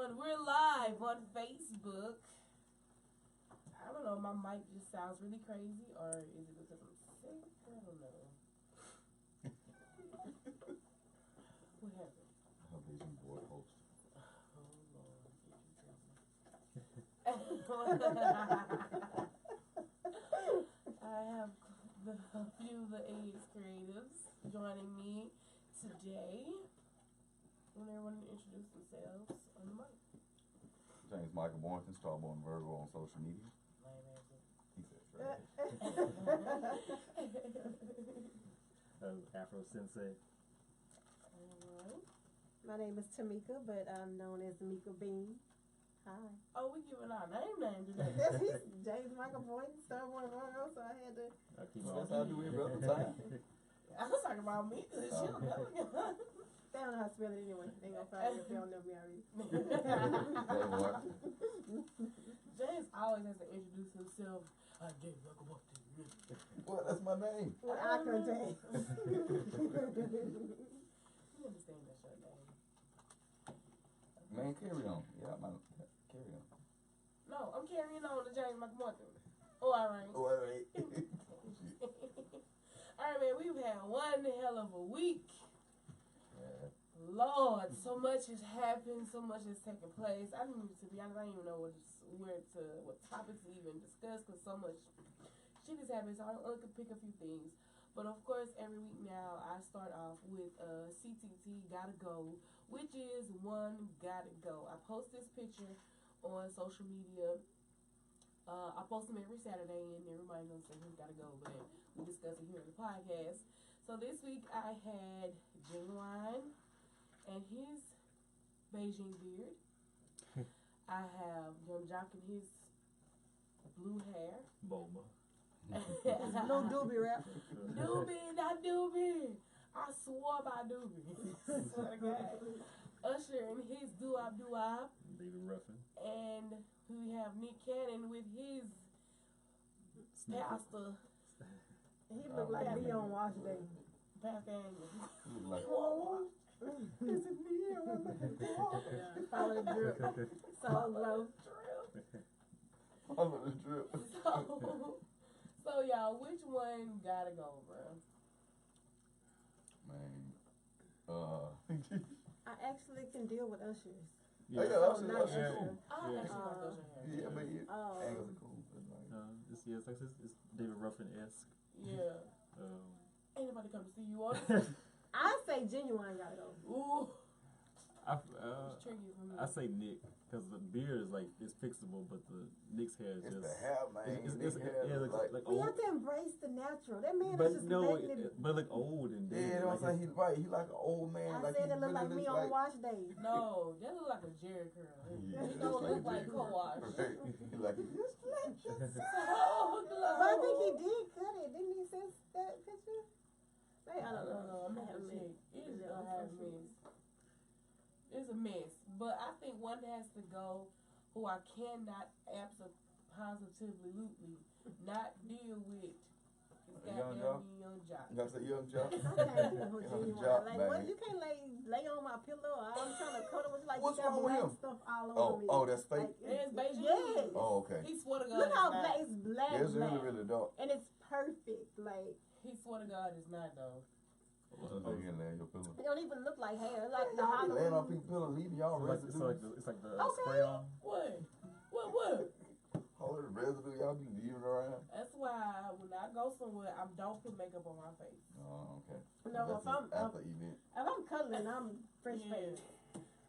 everyone. We're live on Facebook. I don't know, my mic just sounds really crazy, or is it because I'm sick? I don't know. What happened? Her vision board host. Oh, Lord. I have a few of the AIDS creatives joining me today. I want everyone to introduce themselves on the mic. James Michael Boynton, Starborn Virgo on social media. He said trash. Afro Sensei. Alright. My name is Tamika, but I'm known as Tamika Bean. Hi. Oh, we giving our name today. He's James Michael Boynton, Starborn Virgo, so I had to. That's how I do every other time. I was talking about me because she'll never get on. They don't know how to spell it anyway. They gonna find it if they don't know me already. James always has to introduce himself. James Michael Boynton. Well, that's my name. With eye contact. You understand that short name? Man, carry on. Yeah, carry on. No, I'm carrying on to James Michael Boynton. Oh, alright. Oh, all right. Alright, man, we've had one hell of a week. Yeah. Lord, so much has happened, so much has taken place. I didn't even, to be honest, I didn't even know what topics to even discuss because so much shit has happened. So I only could pick a few things. But of course, every week now I start off with CTT Gotta Go, which is one gotta go. I post this picture on social media. I post them every Saturday, and everybody knows that who's gotta go, but we discuss it here in the podcast. So this week I had Genuine and his Beijing beard. I have Young Jock and his blue hair. Bulma. No doobie rap. Doobie, not Doobie. I swore by Doobie. Swear to God. Usher and his doo-wop. David Ruffin. And we have Nick Cannon with his pastor. He look like Leon Washington. Pastor Angel. You look like Is it me? Follow the drip. So low. follow the drip. So y'all, which one gotta go, bro? Man, I actually can deal with ushers. yeah, So Usher, not Usher Usher. cool. I actually like Usher hair. Yeah, but yeah, Oh. angles are cool. That's right. It's David Ruffin-esque. Yeah. Ain't nobody come to see you on it. I say Genuine gotta go. Ooh. I It's tricky for me. say Nick because the beard is like it's fixable, but the Nick's hair is It's just the hair, man. it's Hair yeah, look like We have old. to embrace the natural. That man is But just no, letting it. but like old and yeah, dead. you know what Like I'm saying? He right. He like an old man. I like said he it look like really me looks on wash day. No, that look like a Jerry curl. Yeah, He it don't looks look like Jerry co-wash. Right. He like just let yourself. Oh, But I think he did cut it. Didn't he send that picture? Like, I don't know. I'm gonna have to check. It is gonna have a mess. It's a mess. But I think one has to go who I cannot positively not deal with. It's Young goddamn Young Jock. You gotta say Young Jock. I can't do Young Genuine. Jock, Like, man. what? You can't lay on my pillow. I'm trying to cuddle with you. Like, What's you got wrong with black him? stuff all over me. Oh, that's fake. Like, It's Beijing. Yes. Oh, okay. He swear to God Look it's how not. black. It's black. Yeah, it's really, black. really dark. And it's perfect. Like, He swear to God it's not though. So you can lay on your pillow. it don't even look like hair. It's like the Y'all be laying on Halloween. people's pillows, even y'all residue. It's like the Okay. spray on. What? All the residue y'all be leaving around. That's why when I go somewhere, I don't put makeup on my face. Oh, okay. No, That's if I'm after event. cuddling, I'm fresh Yeah. faced.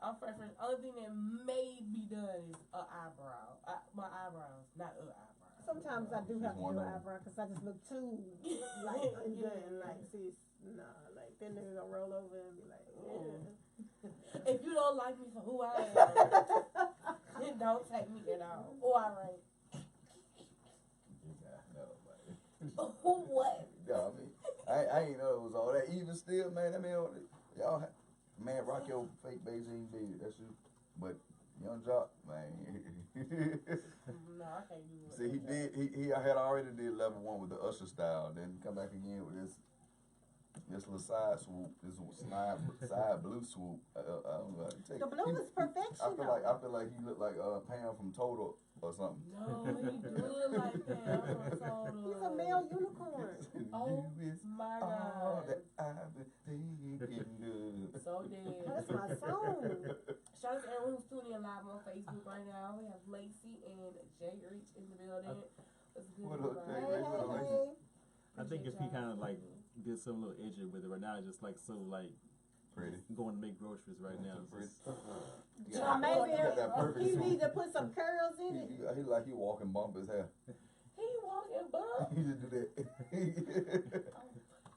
I'm fresh. Only thing that may be done is a eyebrow. My eyebrows, not a eyebrow. Sometimes I do Just have to one do of an them. eyebrow because I just look too like and then like sis, nah, like that nigga gonna roll over and be like, yeah. If you don't like me for who I am, then don't take me at all. All right. Yeah, no, man. What? No, I mean, I ain't know it was all that. Even still, man, I mean, y'all, man, rock your fake Beijing beard. That's you. But Young Jock, man. No, I can't do it. See, he had already did level 1 with the Usher style. Then come back again with this This little side swoop, this side blue swoop. I don't know how to take The blue is perfection. I feel like he look like Pam from Total or something. No, he do look like Pam from Total. He's a male unicorn. Oh You is my all God. that I've been thinking of. So dead. That's my song. Shout out to everyone who's tuning in live on Facebook right now. We have Lacey and Jay Reach in the building. It's good What to up, be Jay back. Reach? What up, Lacey? I think if he kind of like did something a little edgy with it right now, it's just like so like Pretty. going to make groceries right now. It's Pretty. just- Or maybe He got that perfect he swoop. need to put some curls in it. He like he walking bump his hair. He walking bump. He just do that.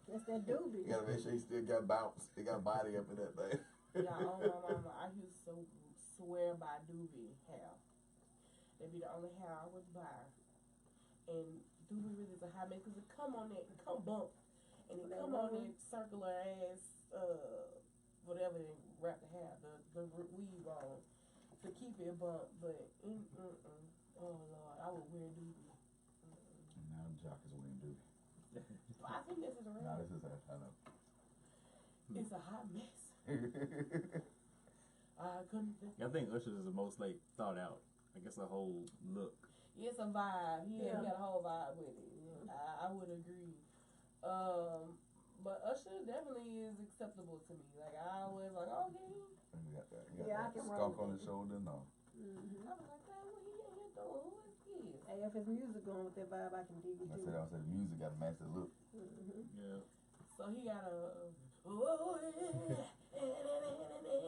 That's that doobie. You gotta make sure he still got bounce. He got body up in that thing. Yeah, oh my mama, I used to swear by Doobie hair. That'd be the only hair I would buy. And Doobie really is a high make because it come on that, it come bump. And it come on that circular ass, whatever they wrap the hair, the weave on to keep it bump. But, oh Lord, I would wear Doobie. Now them jockers wouldn't do. I think this is Nah, real. this is I know. It's a hot mess. I couldn't think. I think Usher's is the most like thought out. I guess the whole look. It's a vibe. He Yeah. got a whole vibe with it. I would agree. But Usher definitely is acceptable to me. Like I was like, okay. You got that. You got Yeah, I that can roll skunk with on it. his shoulder. No. Mm-hmm. I was like, damn, what he in here doing? Who is this? Hey, if his music going with that vibe, I can dig it I too. said the music got to match the look. Mm-hmm. Yeah. So he got a.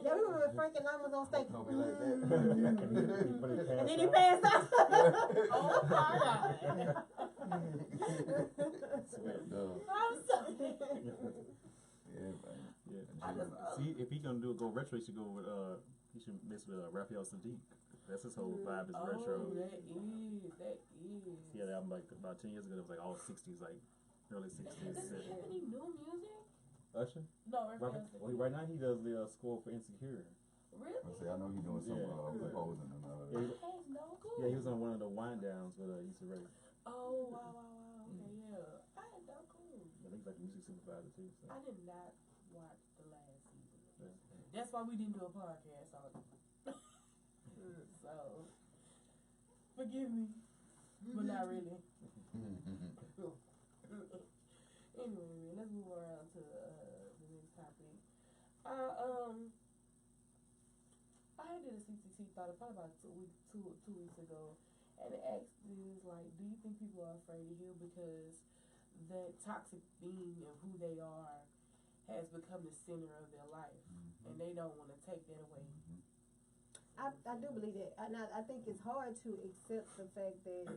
Yeah, we were with Frank and I was on stage. Don't be like that. And then he passed out. Oh my God. Swear to God. I'm sorry. Yeah, man. Yeah. I just, See, if he gonna go retro, he should go with he should mix with Raphael Sadiq. That's his whole vibe is retro. That is. Yeah, that album like about 10 years ago. It was like all 60s, like early 60s. Does he have any new music? Usher. No, Right now he does the score for Insecure. Really? I say I know he's doing some Yeah. proposing and Yeah, I have no clue. Yeah, he was on one of the wind downs with Issa Rae. Oh, wow. Okay, yeah. I had no clue. I think he's like the music supervisor too. So. I did not watch the last season. Yeah. That's why we didn't do a podcast on it. So, forgive me, but not really. Anyway, let's move around to the next topic. I did a CCT thought probably about two weeks ago, and it asked is like, do you think people are afraid to heal because that toxic being of who they are has become the center of their life, and they don't want to take that away? I do believe that, and I think it's hard to accept the fact that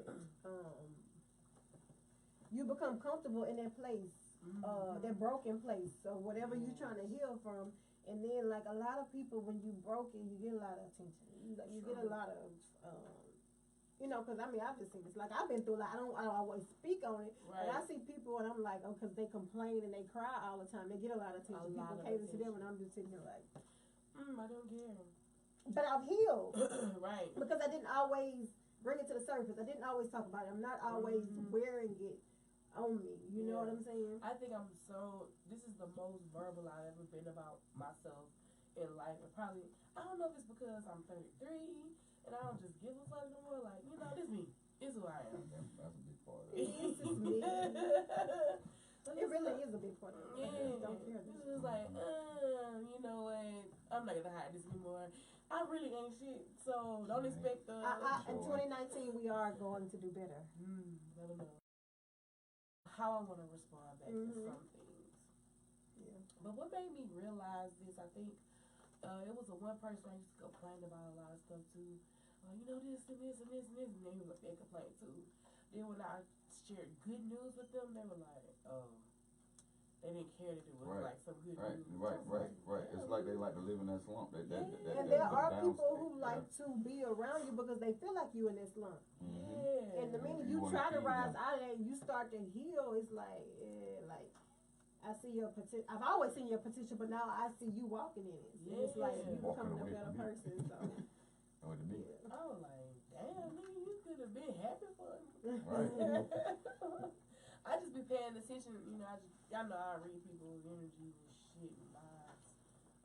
you become comfortable in that place, that broken place, or whatever you're trying to heal from. And then, like, a lot of people, when you broken, you get a lot of attention. You get a lot of, you know, because, I mean, I've just seen this. Like, I've been through, like, I don't always speak on it. Right. But I see people, and I'm like, oh, because they complain and they cry all the time. They get a lot of attention. People cater to them, and I'm just sitting here like, I don't care. but I've healed. Right. Because I didn't always bring it to the surface. I didn't always talk about it. I'm not always wearing it on me. You know what I'm saying? I think this is the most verbal I've ever been about myself in life. And probably, I don't know if it's because I'm 33 and I don't just give a fuck no more. Like, you know, this me. It's who I am. That's a big part of It it. is just me. It really is a big part of it. Yeah. Don't care. It's just like, you know what? I'm not gonna hide this anymore. I really ain't shit. So don't expect In 2019, we are going to do better. I don't know how I want to respond back to some things. Yeah. But what made me realize this, I think, it was one person I used to complain about a lot of stuff too. You know, this and this and this and this, and they were like, they complained too. Then when I shared good news with them, they were like, they didn't care that it was like some good news. Right. It's like they like to live in that slump. And there are people who like to be around you because they feel like you in that slump. Yeah. And the minute you try to rise out of that, you start to heal. It's like, I see your potential. I've always seen your potential, but now I see you walking in it. So it's like you becoming a better person. So. I was like, damn, nigga, you could have been happy for me. Right. I just be paying man, the attention, you know, y'all know I read people's energy and shit and vibes.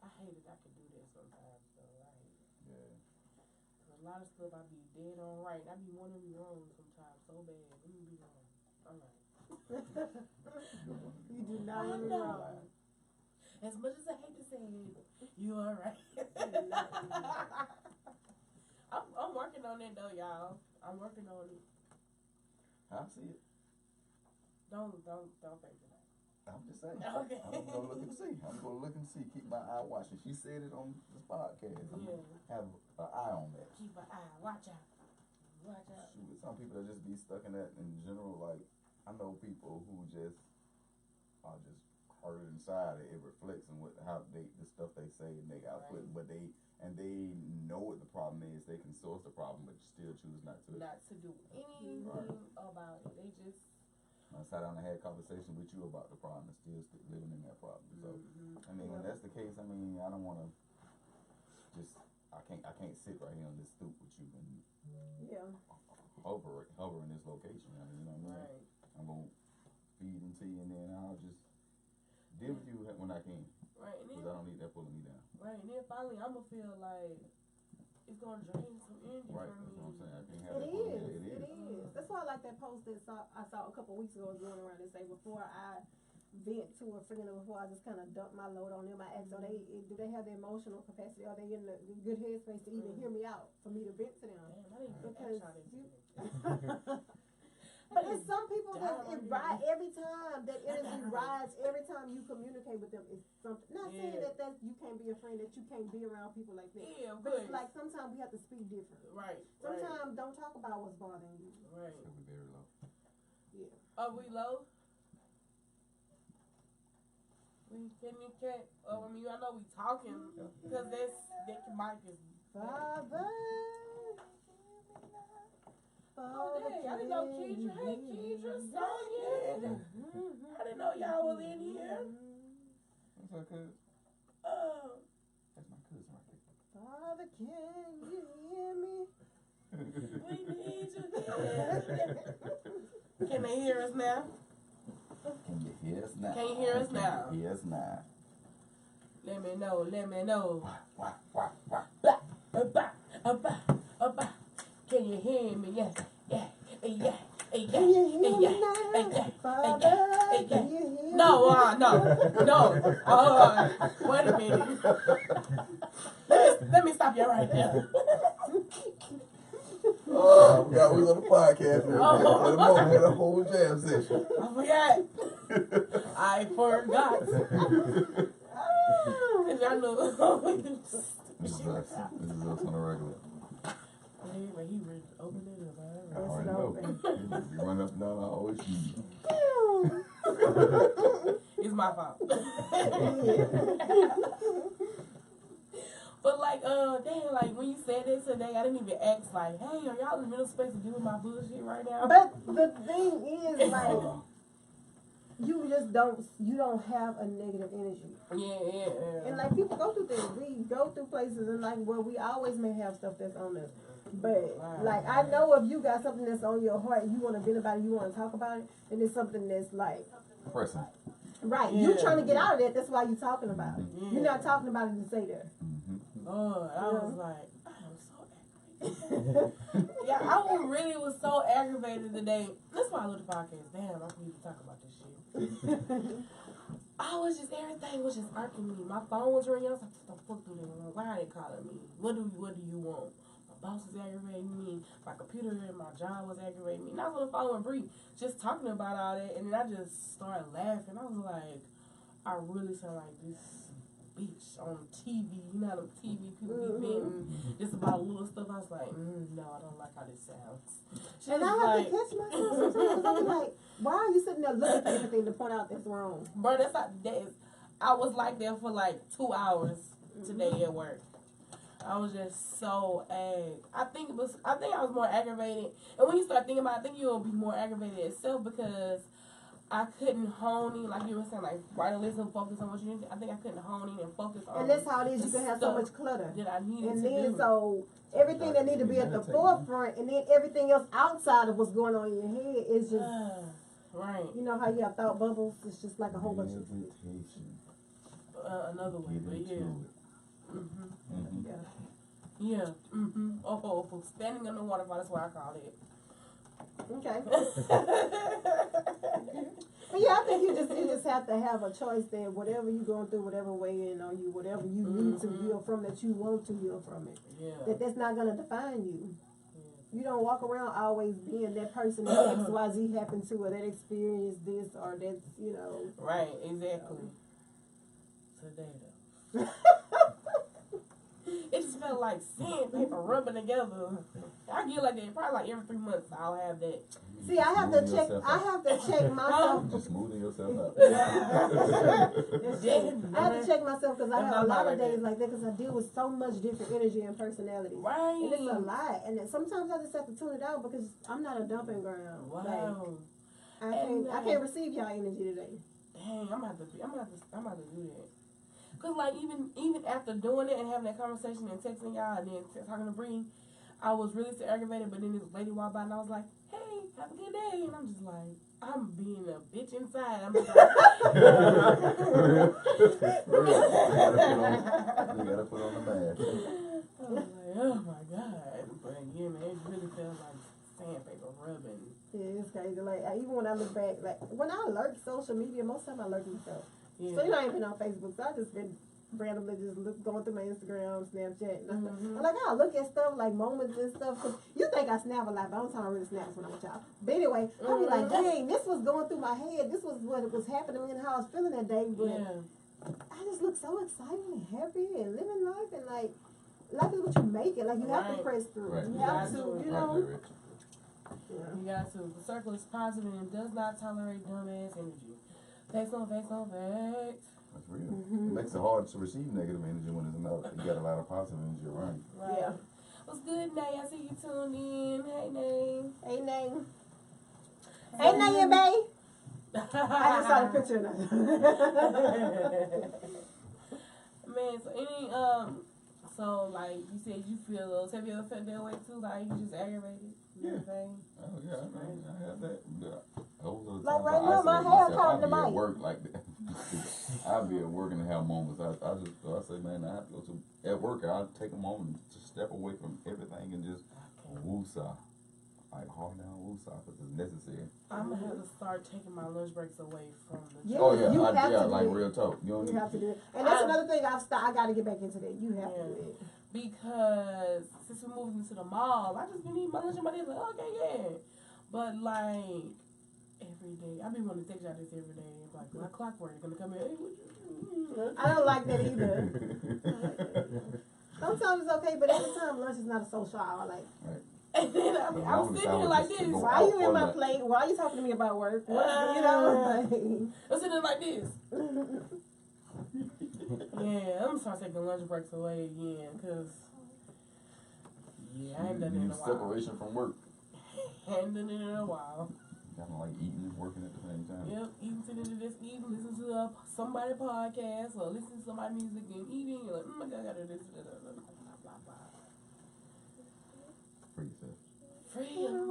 I hate it. I can do that sometimes, though. I hate it. Yeah. A lot of stuff I be dead on right. I be wanting to be wrong sometimes so bad. Let me be wrong. All right. You do not want to be wrong. As much as I hate to say it, you are right. I'm working on it though, y'all. I'm working on it. I see it. Don't think that. I'm just saying. Okay. I'm gonna look and see. I'm gonna look and see. Keep my eye watching. She said it on this podcast. I'm gonna have an eye on that. Keep an eye. Watch out. Watch out. Shoot, some people that just be stuck in that in general. Like I know people who just are just hurt inside. It reflects in what how the stuff they say and they output, Right. but they know what the problem is. They can source the problem, but still choose not to. Not to do anything about it. They just. I sat down and had a conversation with you about the problem and still living in that problem. So, I mean, when that's the case, I mean, I don't want to just, I can't sit right here on this stoop with you and hover in this location. I mean, you know what I mean? Right. I'm going to feed into you and then I'll just deal with you when I can. Right. Because I don't need that pulling me down. Right. And then finally, I'm going to feel like it's going to drain some energy Right, from that's me. what I'm saying. I can't have that pulling me down. It is. That's why I like that post that I saw a couple weeks ago going around and say before I vent to a friend or before I just kind of dump my load on them, I ask, do they have the emotional capacity? Are they in the good headspace to even hear me out for me to vent to them? Damn, I didn't even Because ask y'all this you, today. but it's some people that Die it already. ride every time that energy rides every time you communicate with them. It's something. Not saying Yeah. that you can't be a friend, that you can't be around people like that. Yeah, of But course. it's like sometimes we have to speak different. Right. Sometimes don't talk about what's bothering you. Right. It'll be very low. Yeah. Are we low? We can't. I mean, I know we talking because that mic is. Father. Oh dang! I didn't know Keidra. Hey, Keidra, Sonya. I didn't know y'all was in here. What's up, cuz? That's my cousin right there. Father, can you hear me? We need you. Can they hear us now? Can you hear us now? Can you hear us now? Can you hear us now? Let me know. Let me know. Wah, wah, wah. Can you hear me? Yes. Yeah. Yeah. Can you hear me now? Father, can you hear me? No. Wait a minute. Let me stop you right there. Oh, we was on the podcast and we had a whole jam session. I forgot. If y'all know. This is us on the regular. But he ready to open it up. I already know. You run up and down, I always see you. It's my fault. But like, dang, like when you said this today, I didn't even ask like, hey, are y'all in the middle space to deal with my bullshit right now? But the thing is, like, you don't have a negative energy. Yeah. And like people go through things. We go through places and like where we always may have stuff that's on us. But like I know if you got something that's on your heart, you want to vent about it, you want to talk about it, and it's something that's like Pressing. right. Yeah. You're trying to get out of that. That's why you're talking about it. Yeah. You're not talking about it to say there. Oh, I was like, I am so aggravated. Yeah, I really was so aggravated today. That's why I looked at the podcast. Damn, I need to talk about this shit. I was just, everything was just irking me. My phone was ringing. I was like, what the fuck do they want? Why are they calling me? What do you want? My boss is aggravating me. My computer and my job was aggravating me. And I was on the phone with Bree, just talking about all that. And then I just started laughing. I was like, I really sound like this bitch on TV. You know how the TV people be venting just about little stuff. I was like, no, I don't like how this sounds. She And was I have like, to catch myself sometimes. I'm like, why are you sitting there looking for anything to point out that's wrong? bro, that's not days. I was like there for like 2 hours today at work. I was just so I think I was more aggravated. And when you start thinking about it, I think you'll be more aggravated itself because I couldn't hone in, like you were saying, like write a list and focus on what you need. I think I couldn't hone in and focus on. And that's how it is. You can have so stuff much clutter. that I needed And to then do. so everything that need to be at the forefront, and then everything else outside of what's going on in your head is just Right. You know how you have thought bubbles? It's just like a whole bunch of. Meditation. Another way, Get but into yeah. it. Mm-hmm. Yeah. Oh, standing on the waterfall, that's what I call it. Okay. But yeah, I think you just have to have a choice that whatever you're going through, whatever way in on you, whatever you need to heal from, that you want to heal from it. Yeah. That's not gonna define you. Yeah. You don't walk around always being that person that XYZ happened to, or that experienced this, or that's, you know. Right, exactly. Today though. It just felt like sandpaper rubbing together. I get like that probably like every 3 months. I'll have that. See, I have to check myself. Just smoothing yourself out. I have to check myself because I have a lot of days like that because I deal with so much different energy and personality. Right. And it's a lot. And then sometimes I just have to tune it out because I'm not a dumping ground. Wow. Like, I can't receive y'all energy today. Dang, I'm about to do that. Cause like even after doing it and having that conversation and texting y'all and then talking to Bree, I was really so aggravated. But then this lady walked by and I was like, "Hey, have a good day." And I'm just like, I'm being a bitch inside. I'm just like, You gotta put on the mask. I was like, oh my god. But yeah, man, it really felt like sandpaper rubbing. Yeah, it's crazy. Like even when I look back, like when I lurk social media, most of the time I lurk myself. Yeah. So you know I ain't been on Facebook, so I just been randomly just going through my Instagram, Snapchat, and and like I look at stuff like moments and stuff. Cause you think I snap a lot, but I don't time I really snap when I'm with y'all. But anyway, I'll be like, dang, this was going through my head. This was what was happening to me and how I was feeling that day. But I just look so excited and happy and living life and like life is what you make it. Like you have to press through. Right. You have to, you know. You got to. The circle is positive and does not tolerate dumbass energy. Facts on facts on facts. That's real. It makes it hard to receive negative energy when it's enough. You got a lot of positive energy around you. Right. Yeah. What's good, Nay? I see you tuned in. Hey, Nay. Hey, Nay. Hey, Nay, babe. I just saw the picture of that. Man, so like you said, you feel those. Have you ever felt that way too? Like you just aggravated? Yeah. Everything? Oh yeah, I have that. Yeah. Those are the Like times right I now, my isolate hair myself. caught in the I'll be at mic. work like that. I'll be at work and have moments. I say, man, I have to go to at work. I'll take a moment to step away from everything and just woosah, like hard down woosah because it's necessary. I'm gonna have to start taking my lunch breaks away from the Yeah. job. Oh yeah, You have to like do it. real talk. You You have to do it. And that's another thing I got to get back into that. You have to do it. Because since we moved into the mall, I just been eating my lunch and my day like, okay, yeah. But like every day, I be wanting to text y'all this every day. Like my clockwork gonna come in. Hey, what you? I don't like that either. Sometimes it's okay, but every time lunch is not a social hour. Like, Right. And then I'm sitting here like this. why are you in my plate? Why are you talking to me about work? You know, like, I'm sitting there like this. Yeah, I'm gonna start taking lunch breaks away again, cause I ain't done it in a while. Separation from work. Ain't done it in a while. Kind of like eating and working at the same time. Yep, sitting to this, eating, listen to somebody podcast or listen to somebody music and eating. You're like, my God, I gotta do this, blah, blah, blah. Free yourself. Freedom.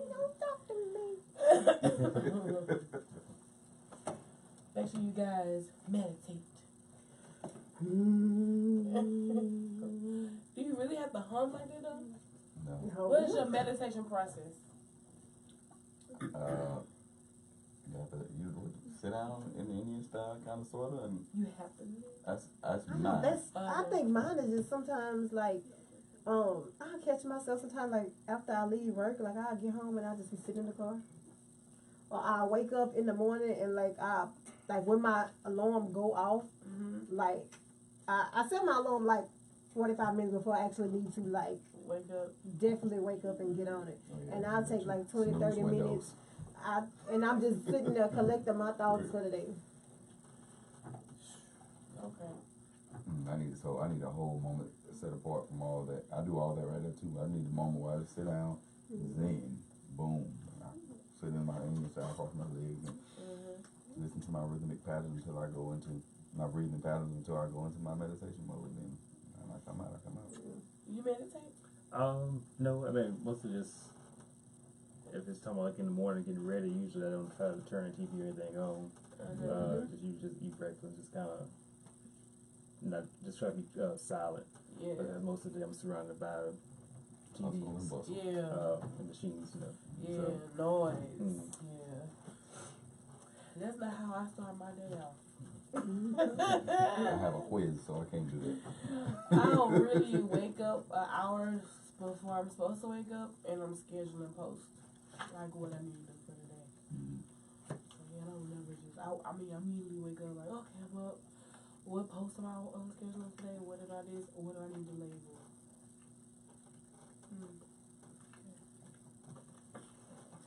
don't talk to me. Make sure you guys meditate. Do you really have to hum like that though? No. What is your meditation process? You have to sit down in the Indian style, kind of, sort of, and You have to do that? that's mine. I think mine is just sometimes like, I catch myself sometimes like after I leave work, like I'll get home and I'll just be sitting in the car. Or I'll wake up in the morning and like when my alarm go off, like I set my alarm like 45 minutes before I actually need to like Wake up. definitely wake up and get on it. Oh, yeah. And I'll take like 20, Snooze 30 windows. minutes. And I'm just sitting there collecting my thoughts for the day. Okay. I need a whole moment set apart from all that. I do all that right there too. I need a moment where I just sit down, zen, boom. I sit in my Indian style, cross my legs, and listen to my rhythmic patterns until I go into my breathing patterns until I go into my meditation mode. Then when I come out. You meditate? No, I mean, mostly just, if it's talking about like in the morning getting ready, usually I don't try to turn the TV or anything on. Just usually just eat breakfast, just kind of not just try to be silent. Yeah. Most of the day I'm surrounded by Hustle and TVs, bustle. Yeah. and machines, you know. Yeah. So, Noise. Yeah. That's not how I start my day off. I have a quiz, so I can't do that. I don't really wake up an hour before I'm supposed to wake up, and I'm scheduling post like what I need to do for the day. Mhm. So yeah, I don't never just. I mean, I immediately wake up like, okay, well, what post am I scheduling today? What did I do? What do I need to label?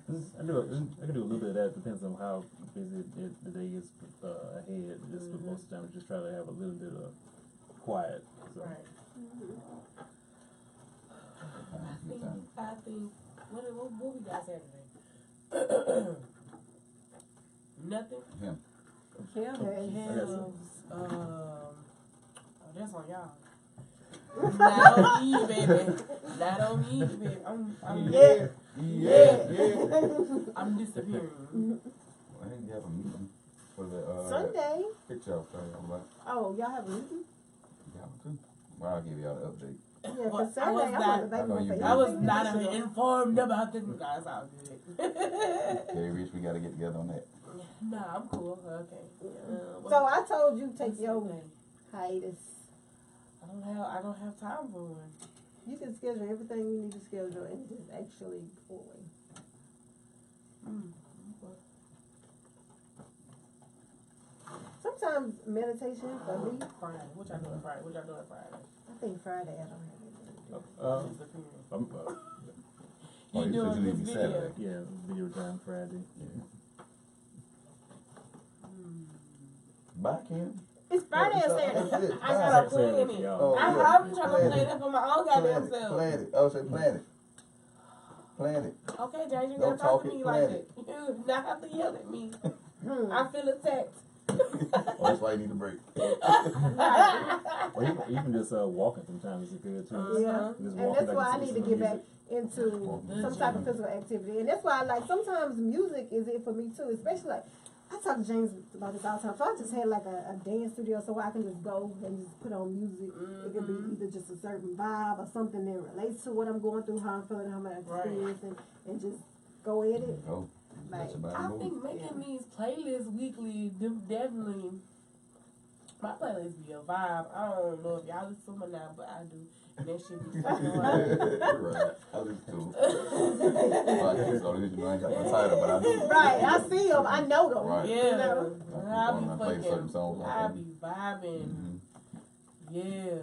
I can do a little bit of that. Depends on how busy the day is ahead. Just but most of the time, I just try to have a little bit of quiet. So. Right. Good time. I think. What we got Saturday? Nothing. Him. Yeah, That's on y'all. Not on me, baby. Not on me, baby. I'm I'm disappearing. I think you have a meeting for the Sunday. picture thing. I'm like, Oh, y'all have a meeting? yeah, too. Well, I'll give y'all the update. Yeah, Well, cause I was Sunday I'm not- on the I know baby you for did. I was everything not this year. informed about this. That's all good. Okay, Rich, we gotta get together on that. Nah, I'm cool. Okay. So I told you take what's your Sunday? hiatus. I don't have time for one. You can schedule everything you need to schedule and just actually go away. Sometimes meditation for me, Friday. What y'all doing Friday? What y'all doing Friday? I think Friday I don't have anything to do. Disappearing. I'm, Oh, You you said doing you this leave video? Saturday. yeah, video time Friday. Yeah. Bye, Kim. It's Friday or That's Saturday. it. I gotta Say plan it it. for y'all. Oh, I'm yeah. trying to Plan plan it. it for my own goddamn self. Plan it. I would say plan it. Plan it. Okay, James, you Don't gotta talk talk to it, me plan like it. that. You do not have to yell at me. Hmm. I feel attacked. Oh, that's why you need a break. Or even just walking sometimes is good too. Yeah, Just and walking that's back why I to need to some get music. back into some type of physical activity, and that's why I like sometimes music is it for me too, especially like I talk to James about this all the time. So I just had like a dance studio so I can just go and just put on music. It could be either just a certain vibe or something that relates to what I'm going through, how I'm feeling, how I'm experiencing, and just go at it. Go. Like, That's about I it. think making these playlists weekly definitely. My playlist be a vibe. I don't know if y'all listen to them or not, but I do. And that shit be fucking hard. Right. I listen to it. Right, so this I ain't got my title, but I do. Right, I see them, I know them. Right. Yeah, You know? I When I play be certain fucking, songs, I okay. be vibing. Mhm. Yeah.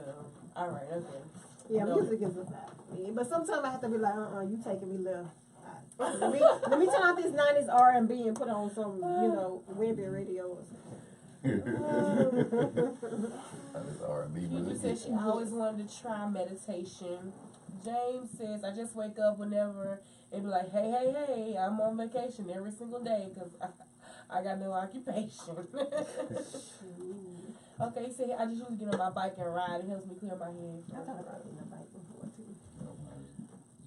All right. Okay. Yeah, No. music is a vibe. But sometimes I have to be like, you taking me left. Let me turn off this 90s R&B and put on some, webby radio or something. That is R&B, but Kiki it's said she good. always wanted to try meditation. James says, I just wake up whenever and be like, hey, I'm on vacation every single day because I got no occupation. Okay, he said, I just usually get on my bike and ride. It helps me clear my head. I thought about getting a bike before too.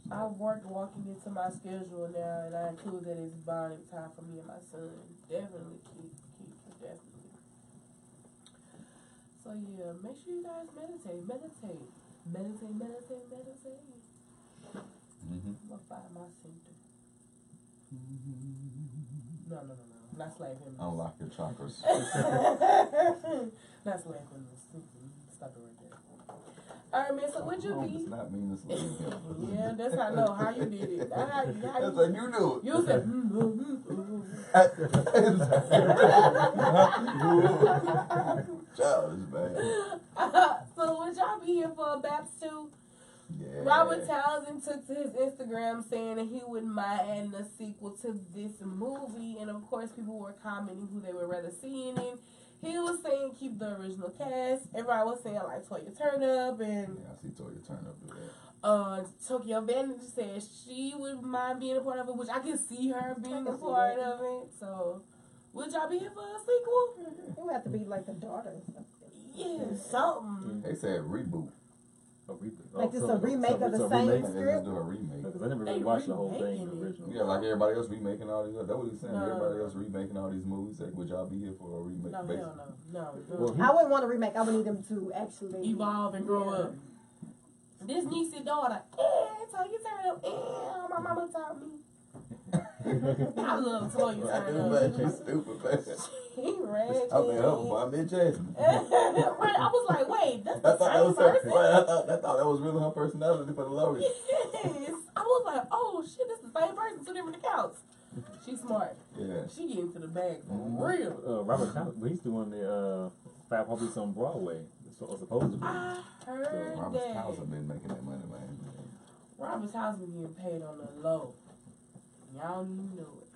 I've worked walking into my schedule now, and I include that it's bonding time for me and my son. Definitely, keep, definitely. So yeah, make sure you guys meditate. Mm-hmm. I'm gonna find my center. No. Not slave him. Unlock your chakras. Not slave him. Stop it right there. Alright, man, so would you Does be? not mean to slave him. Yeah, that's how I know how you did it. How That's like you knew it. You said, Childish, man. So would y'all be here for a Baps too? Yeah. Robert Townsend took to his Instagram saying that he wouldn't mind adding a sequel to this movie, and of course people were commenting who they would rather see in it. He was saying keep the original cast. Everybody was saying like Toya Turnup and Yeah, I see Toya Turnup do that. Tokyo Vantage said she would mind being a part of it, which I can see her being a part of it. So would y'all be here for a sequel? It would have to be like the daughter or something. Yeah, something. They said reboot. A reboot. Like it's a remake of the same They script. just do a remake. Like a Because I never really They watched the whole thing remaking it. original. Yeah, like everybody else remaking all these. That's what he's saying. No. Everybody else remaking all these movies. Like, would y'all be here for a remake? No, basically? hell no. Well, I wouldn't want to remake. I would need them to actually Evolve and grow Yeah. up. This niece and daughter, so you turn up, my mama taught me. I love Toya I do, turn man. up. She's stupid, man. He ratchet. I was like, oh, boy, I met Jasmine. Right, I was like, wait, that's I the thought that was same her. person? Right, I thought that was really her personality for the longest. Yes. I was like, oh shit, that's the same person, two different accounts. She's smart. Yeah. She get into the bag for Mhm. real. Robert Townsend, he's doing the Five Heartbeats on Broadway. So supposed to be. I heard Robert that. Townsend been making that money, man. Robert Townsend getting paid on the low. Y'all don't even know it.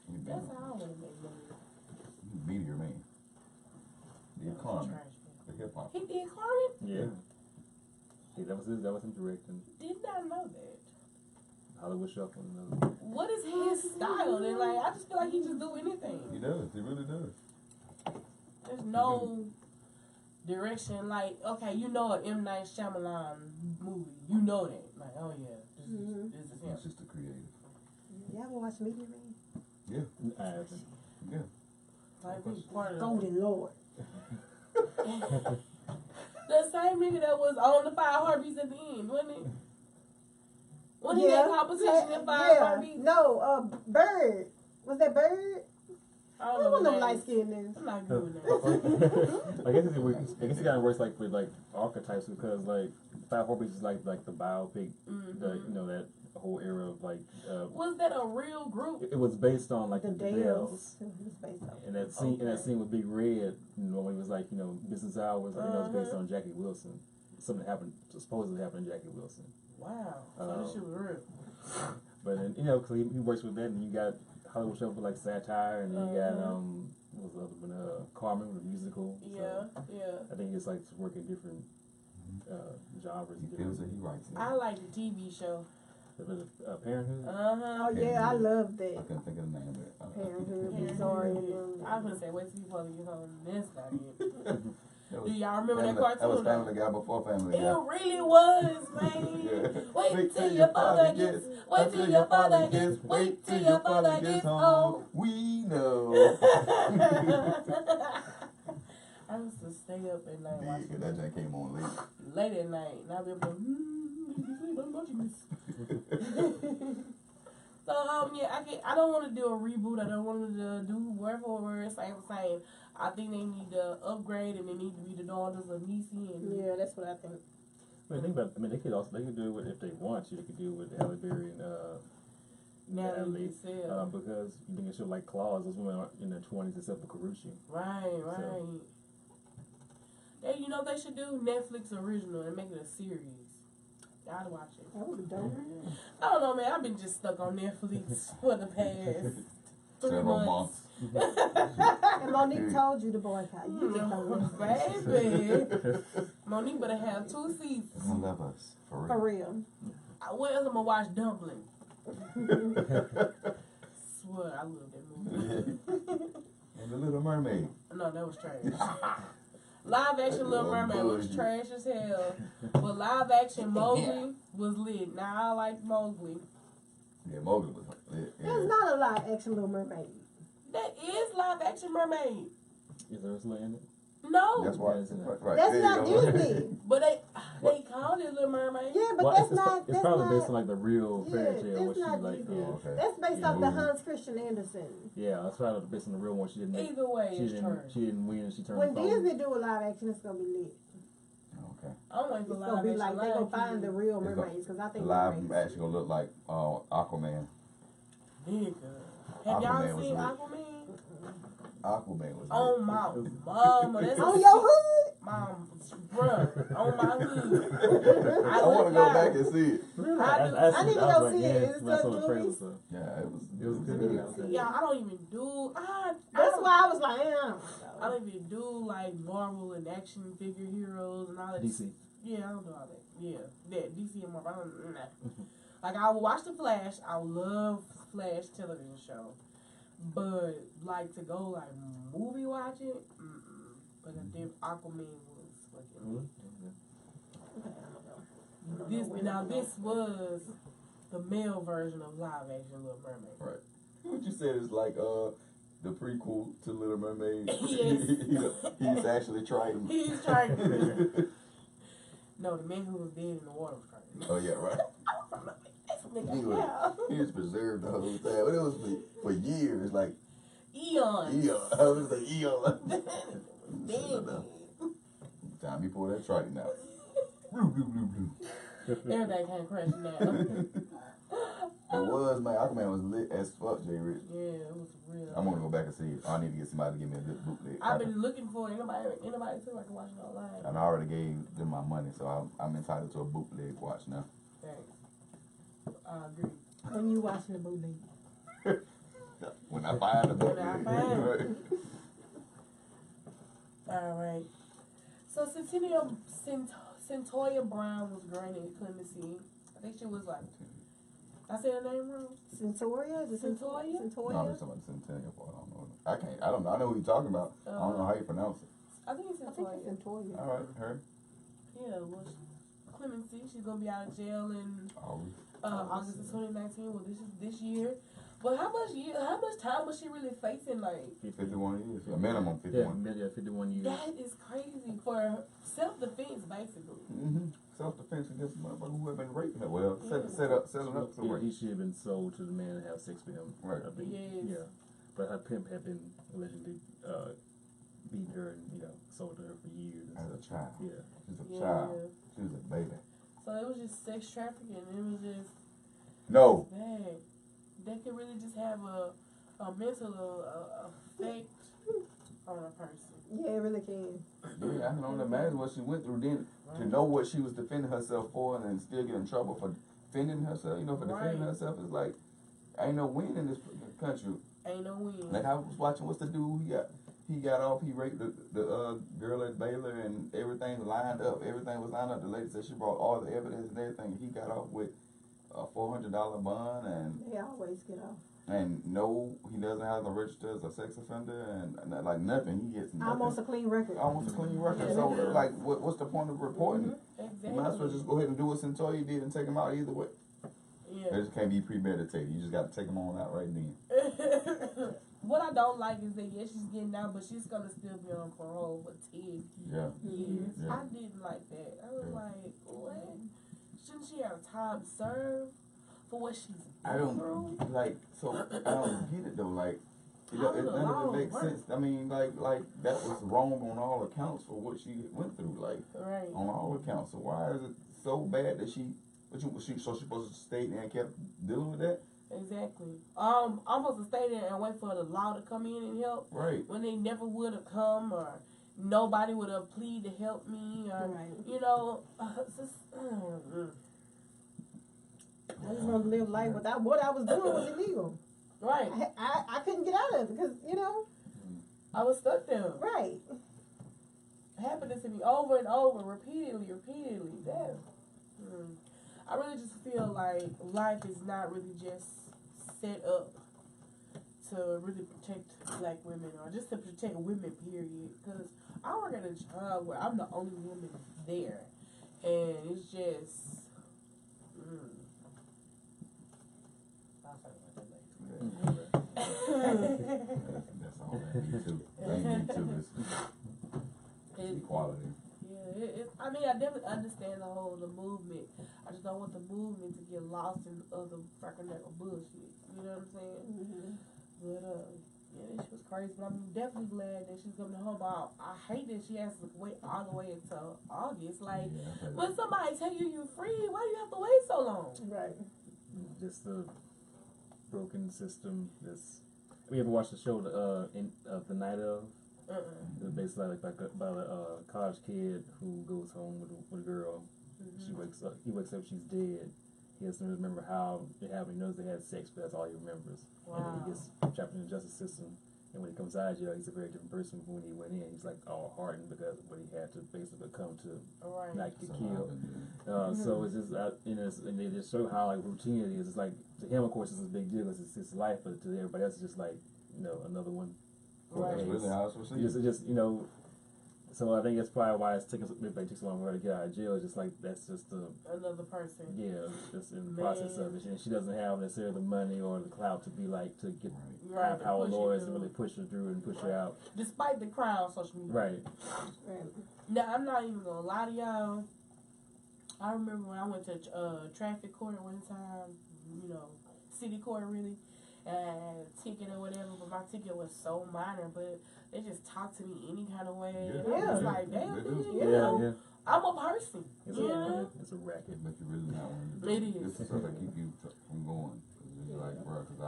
He been That's how I want to make money. Meteor Man. Did Carmen, the hip hop. He did Carmen? Yeah. Yeah, that was him directing. Did not know that. Hollywood Shuffle. And What is his style? And like, I just feel like he just do anything. He does. He really does. There's no direction. Like, okay, you know an M. Night Shyamalan movie. You know that. Like, oh yeah, this is him. He's just a creative. Y'all ever watch Meteor Man? Yeah. I haven't. Yeah. Like, he's part of Golden Lord. the same nigga that was on the Five Heartbeats at the end, wasn't it? When he had competition in Five Heartbeats. No, Bird. Was that Bird? I don't Who know was the them names. light skinned niggas? I'm not good with that. I guess it kind of works like with like archetypes because like Five Heartbeats is like the biopic, the, you know, that whole era of like. Was that a real group? It was based on like The the Dales. Dells. It was based on. And that scene, and that scene with Big Red, you know, when it was like, you know, business hours, like, you know, it was based on Jackie Wilson. Something happened, supposedly happened to Jackie Wilson. Wow. So this shit was real. But then, you know, because he works with that, and you got Hollywood Shuffle like satire, and then you got what was the other one? Carmen, the musical. Yeah, So yeah. I think it's like to work in different genres. He feels it. He writes it. I like the TV show. Parenthood. Oh yeah, I love I that. couldn't think of the name of it. Parenthood, Parenthood. Victoria. I was gonna say, wait till you probably get home. That's not it. That Do was y'all remember that Family- cartoon? That was Family Guy before Family It Guy. really was, man. Yeah. Wait till your father gets. Wait till your father gets. Wait till your father gets home. We know. I used to stay up at night Yeah, watching that thing came on late. late at night, and I'd be able to sleep. I'm watching this. So yeah, I don't want to do a reboot. I don't want to do word for word same. I think they need to upgrade, and they need to be the daughters of Niecy and Yeah, that's what I think. Well, think about. I mean, they could do it with, if they want to. They could do it with Halle Berry and Natalie Giselle. because you think it should like Claus. Those women aren't in their 20s except for Karuchi. Right. They, you know, they should do Netflix original and make it a series. I'd watch it. That would be dope. I don't know, man. I've been just stuck on Netflix for the past 3 Several months. And Monique told you to boycott. You just don't listen. Baby. Monique better have 2 seats. I love us. For For real. real. What else I'm gonna watch? Dumpling. Swear, I love that movie. And the Little Mermaid. No, that was trash. Live action Little Mermaid was bullshit. trash as hell. But live action Mowgli was lit. Now I like Mowgli. Yeah, Mowgli was lit. There's Yeah. not a live action Little Mermaid. That is live action mermaid. Is Ursula in it? No. That's why. Yes, Right. That's there not you go. Disney. But they called it Little Mermaid. Yeah, but Well, that's it's, not. it's That's probably not, based on like the real fairy yeah, tale. What that's she not like. Disney. Yeah, Oh, okay. That's based Yeah, off the movie. Hans Christian Andersen. yeah, that's probably based on the real one. She didn't. Make, Either way, she it's didn't. trash. She didn't win. She turned. When phone. Disney do a live action, it's gonna be lit. Okay. I'm waiting for It's live gonna be action. like they gonna find the real It's gonna- mermaids because I The think live mermaids- action gonna look like Aquaman. Nigga. Have y'all Aquaman was seen lit. Aquaman? Aquaman was On lit. my mama. That's on your hood. mom, bruh, on my hood. I want to go back and see it. I need to go see it. It's when I saw good the trailer, movies. so Yeah, it was. it was good. Yeah, I don't even do. That's why I was like, I don't even do like Marvel and action figure heroes and all that. DC. Yeah, I don't do all that. Yeah, that DC and Marvel. I don't, nah. Like I will watch the Flash. I love Flash television show, but like to go like movie watching. But then Aquaman was fucking. Mhm. This was the male version of live action Little Mermaid. Right. What you said is like the prequel to Little Mermaid. Yes. He's actually trying. He's trying to. No, the man who was dead in the water was trying to. Oh yeah, right. He was preserved the whole time. But it was for years, like Eons. I was like eon. Dead. Time he pulled that Triton out. Blue, blue, blue, blue. Everything came crashing down. It was, man. Aquaman was lit as fuck, Jay Rich. Yeah, it was real. I'm gonna go back and see it. I need to get somebody to give me a good bootleg. I've been looking for anybody too. I can watch it online. And I already gave them my money, so I'm entitled to a bootleg watch now. Thanks. I agree. When you watching the bootleg. When I find the bootleg. When I find it. All right. So Centoya Brown was granted clemency. I think she was like, I said her name wrong. Centoria? Is it Centoria? No, I'm Centoria? just talking about the Centennial part. I don't know. I don't know. I know who you're talking about. I don't know how you pronounce it. I think it's I think Centoria. it's Centoria. All right, her. Yeah, well, clemency. She's gonna be out of jail in Always. August of 2019. Well, this year. But how much time was she really facing? Like 51 years. A minimum Yeah, 51. 51 years. that is crazy for self-defense, basically. Mm-hmm. Self-defense against a motherfucker who had been raping her. Well, setting up to Yeah, rape. he should have been sold to the man to have sex with him. Right. I think. Yes. Yeah. But her pimp had been allegedly beating her and, sold to her for years. As a child. Yeah. She's a Yeah. child. She was a baby. So it was just sex trafficking. It was just No. bad. That could really just have a mental effect on a person. Yeah, it really can. Yeah, I can only imagine what she went through then. To know what she was defending herself for and then still get in trouble for defending herself, for defending Right. herself is like, ain't no win in this country. Ain't no win. Like I was watching, what's the dude he got off, he raped the girl at Baylor and everything lined up. Everything was lined up. The lady said she brought all the evidence and everything. He got off with a $400 bond and They always get off. no, he doesn't have to register as a sex offender and like nothing. He gets nothing. Almost a clean record. Almost a clean record. Yeah. So like, what's the point of reporting? Exactly. You might as well just go ahead and do what Centoya did and take him out either way. Yeah. It just can't be premeditated. You just got to take him on out right then. What I don't like is that she's getting out, but she's gonna still be on parole for 10 Yeah. years. Yeah. I didn't like that. I was Yeah. like, what? Shouldn't she have time served for what she's I been don't through? like. So I don't get it though. Like it How none of long it makes work? sense. I mean, like that was wrong on all accounts for what she went through. Like Right. on all accounts. So why is it so bad that she? So she supposed to stay there and kept dealing with that? Exactly. I'm supposed to stay there and wait for the law to come in and help Right. when they never would have come, or nobody would have pleaded to help me, or Right. it's just, I just want to live life without what I was doing was illegal. right. I couldn't get out of it because, I was stuck there. right. It happened to me over and over, repeatedly. That. I really just feel like life is not really just set up to really protect black women or just to protect women, period. Because I work at a job where I'm the only woman there. And it's just... I'll talk about that later. That's all that me too. Bring me to this equality. Yeah, I definitely understand the movement. I just don't want the movement to get lost in other freaking bullshit. You know what I'm saying? Mm-hmm. But yeah, she was crazy. But I'm definitely glad that she's coming home. I hate that she has to wait all the way until August. Like, when somebody tell you you're free, why do you have to wait so long? Right. Just the broken system. We ever watched the show The Night of? It's basically about a college kid who goes home with a girl. He wakes up, she's dead. He has to remember how it happened. He knows they had sex, but that's all he remembers. Wow. And then he gets trapped in the justice system. And when he comes out of jail, he's a very different person from when he went in. He's like all hardened because of what he had to basically come to not get killed. So it's just, and they just show how routine it is. It's like, to him, of course, it's a big deal because it's his life, but to everybody else, it's just like, another one. Right. That's really how it's received. Just So I think that's probably why it's taking so long for her to get out of jail. It's just like that's just another person. Yeah, just in the process of it, and she doesn't have necessarily the money or the clout to be like to get Right, power lawyers to really push her through and push her out. Despite the crime on social media. Right. Now I'm not even gonna lie to y'all. I remember when I went to traffic court one time, you know, city court really, and I had a ticket or whatever, but my ticket was so minor, but they just talked to me any kind of way. Yeah. And I was like, damn, dude, you Yeah, know, yeah. I'm a person. It's you a know? it's a racket. But you really not want to. It is. This is stuff that keep you from going. It's like, bro, because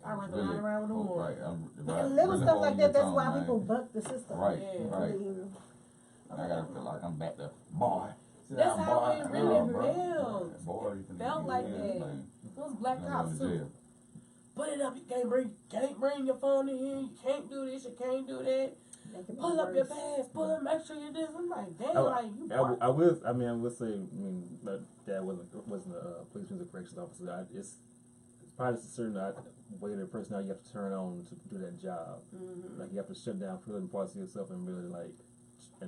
I run the line around with the horn. Right, And little stuff like that, that's why people buck the system. Right, Yeah. right. I mean, And I gotta feel like I'm back to boy. Sit That's down, how boy. it really bro. felt. Boy, you can Felt do like anything. that. Those black And cops I'm in too. jail. Put it up. You can't bring your phone in here. You can't do this. You can't do that. they can be Pull up your worse. pass. Pull up. Make sure you this. I'm like, damn, I like you. I will say, my dad wasn't a police music corrections officer. It's probably just a certain way of personality you have to turn on to do that job. Mm-hmm. Like you have to shut down certain parts of yourself and really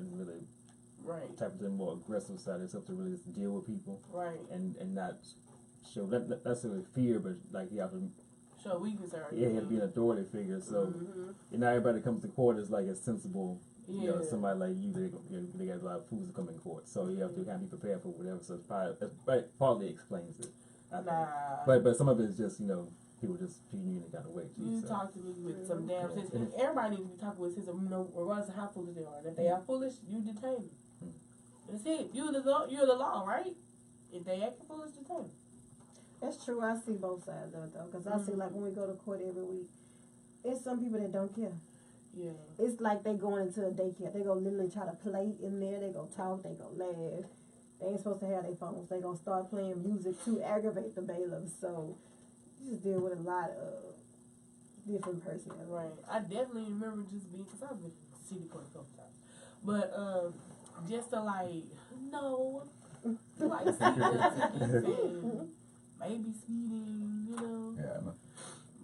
really Right. tap into the more aggressive side of yourself to really just deal with people Right. and not show that necessarily fear, but like you have to Show weakness or you have to be an authority figure. So and not everybody that comes to court is like a sensible. You know, somebody like you, they got a lot of fools to come in court, so you have to kind of be prepared for whatever. So it's partly explains it. I think. Nah. But some of it is just people just treating you in a kind of way too. You So. talk to me with some damn sense. And everybody needs to be talking with sense of, regardless of how foolish they are. And if they are foolish, you detain them. That's it. You're the law, right? If they act foolish, detain them. That's true. I see both sides of it though, because I see like when we go to court every week, it's some people that don't care. Yeah. It's like they going into a daycare. They go literally try to play in there. They go talk. They go laugh. They ain't supposed to have their phones. They gonna start playing music to aggravate the bailiffs. So you just deal with a lot of different personalities. Right. I definitely remember just being, because I've been to city court a couple times. But just to like, no. Like speeding tickets and maybe speeding, you know. Yeah, I know.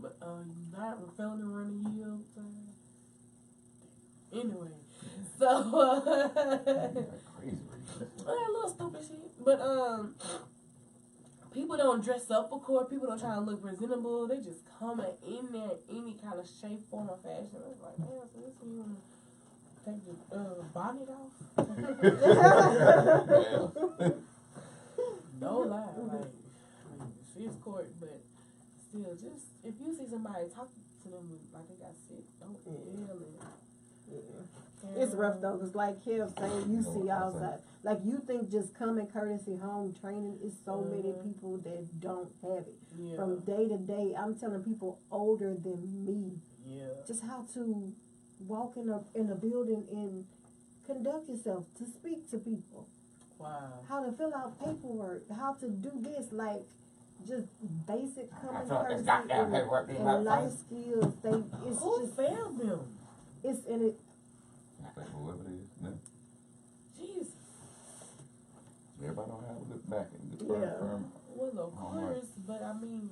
But not felony running yield. Anyway, so Crazy. a little stupid shit. But people don't dress up for court. People don't try to look presentable. They just come in there in any kind of shape, form, or fashion. It's like, damn, so this you wanna take the bonnet off? No lie, like it's court, but still, just if you see somebody talk to them like they got sick, don't yell it. Yeah. It's rough though, cause like Kev saying, you see outside, like you think just common courtesy home training is so many people that don't have it. Yeah. From day to day, I'm telling people older than me, just how to walk in a building and conduct yourself, to speak to people. Wow. How to fill out paperwork, how to do this, like just basic common thought courtesy this goddamn paperwork is about and life skills. It's Who just failed them? it's in it. Like whoever it is, yeah. Jesus. Everybody don't have a good back and good Yeah. firm. Well, of course, but I mean,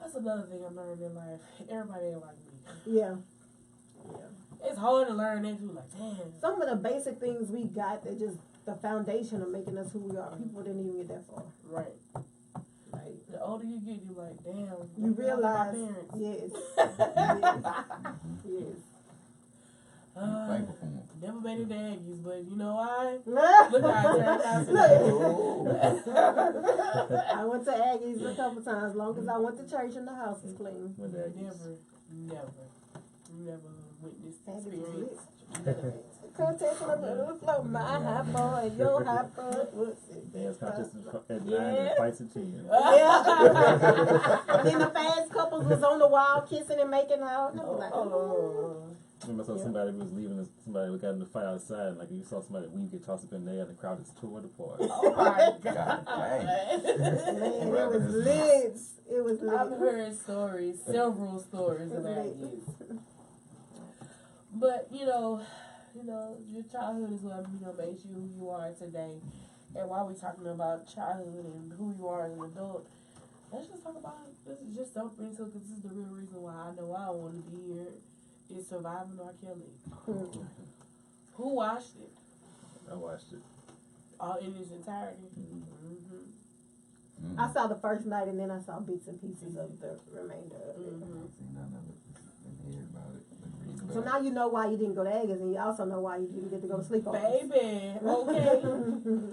that's another thing I'm learning in life. Everybody ain't like me. Yeah. It's hard to learn that too. Like, damn. Some of the basic things we got that just the foundation of making us who we are. People didn't even get that far. Right. Like The older you get, you're like, damn. you realize, my parents. yes. Thankful for them. Never made it to Aggies, but you know why? Yes. Look how I turned out today. I went to Aggies a couple times. Long as I went to church and the house was clean. Never witnessed Aggies was experience. lit. Contest in the middle of the floor. My high boy and your high boy. Dance contest at 9 Yeah. and fights at 10. Yeah. And then the fast couples was on the wall kissing and making out. And I was like, I remember I saw somebody was leaving, somebody got in the fight outside, and like you saw somebody weave get tossed up in there, and the crowd just tore it apart. Oh my God. God dang. man, it was lit. It was lit. I've heard stories, several stories of Aggies. But, you know, your childhood is what, makes you who you are today. And while we're talking about childhood and who you are as an adult, let's just talk about it. This is just something, because this is the real reason why I know I want to be here, is surviving R. Kelly. Who watched it? I watched it. All in its entirety. Mm. I saw the first night and then I saw bits and pieces of the remainder of it. I ain't seen none of it. Just been hearing about it. Been reading So about now you know why you didn't go to Aggies, and you also know why you didn't get to go to sleep on it. Baby, okay.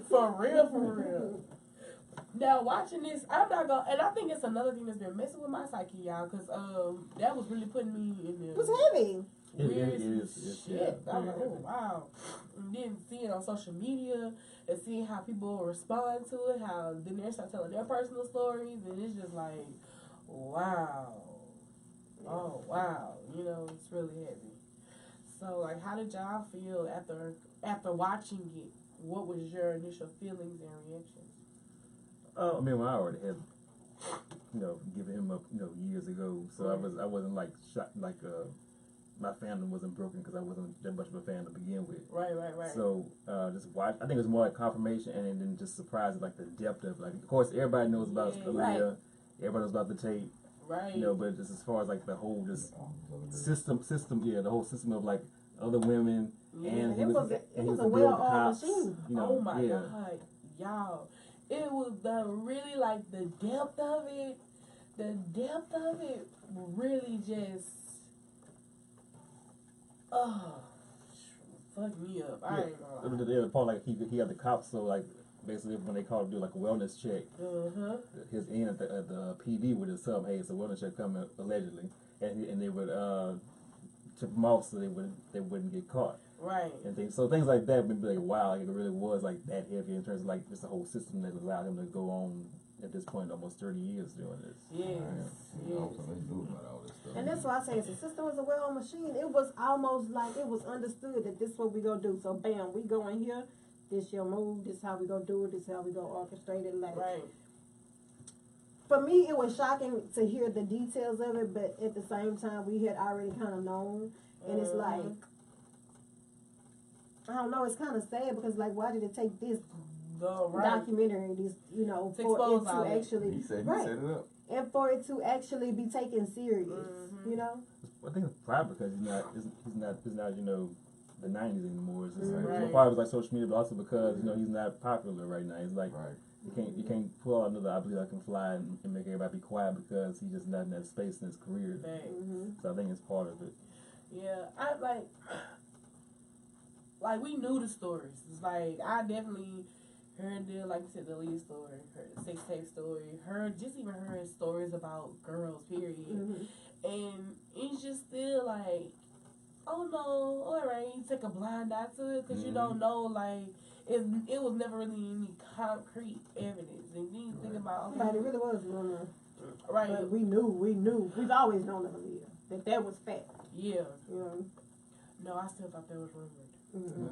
For real. Now watching this, I'm not gonna, and I think it's another thing that's been messing with my psyche, y'all, because that was really putting me in the It was heavy. weird It's shit. yeah. I'm like, oh wow. And then seeing on social media and seeing how people respond to it, how then they start telling their personal stories, and it's just like, wow. Oh wow. You know, it's really heavy. So like, how did y'all feel after watching it? What was your initial feelings and reactions? I mean, well, I already had, given him up, years ago. So Right. I wasn't like shocked, like my fandom wasn't broken because I wasn't that much of a fan to begin with. Right. So just watch. I think it was more like confirmation, and then just surprised at like the depth of it. Like, of course, everybody knows about Yeah. Aaliyah. Everybody knows about the tape. Right. But just as far as like the whole just all this system, the whole system of like other women, Yeah. and It was a build well-oiled cops. machine. Oh my yeah. God, y'all! It was really like the depth of it. The depth of it really just, fucked me up. I ain't gonna lie. The part like he had the cops, so like basically when they called to do like a wellness check, his end at the PD would just tell him, hey, it's a wellness check coming allegedly, and they would tip them off so they wouldn't get caught. Right. And things like that would be like, wow, it really was like that heavy in terms of like just the whole system that allowed him to go on at this point almost 30 years doing this. Yes. So they knew about all this stuff. And that's why I say the system was a well-oiled machine. It was almost like it was understood that this is what we gonna do. So bam, we go in here. This your move. This how we gonna do it. This how we gonna orchestrate it. Like Right. for me, it was shocking to hear the details of it, but at the same time, we had already kind of known, and it's like, I don't know, it's kind of sad because like, why did it take this documentary, this To for it expose to all that. actually He set right, it up. and for it to actually be taken serious, I think it's probably because he's not the 90s anymore. It's just like, Right. probably was like social media, but also because he's not popular right now. It's like Right. you can't pull out another I Believe I Can Fly and make everybody be quiet because he's just not in that space in his career. Thanks. So I think it's part of it. Yeah, I like we knew the stories. It's like I definitely heard like you said, the lead story, heard the sex tape story, heard stories about girls, period. And it's just still like, oh no, alright, you take a blind eye to it because you don't know, like it was never really any concrete evidence. And then you think about But it really was rumor. right, But we knew. We've always known of Aaliyah that was fact. yeah. You No, I still thought that was rumored.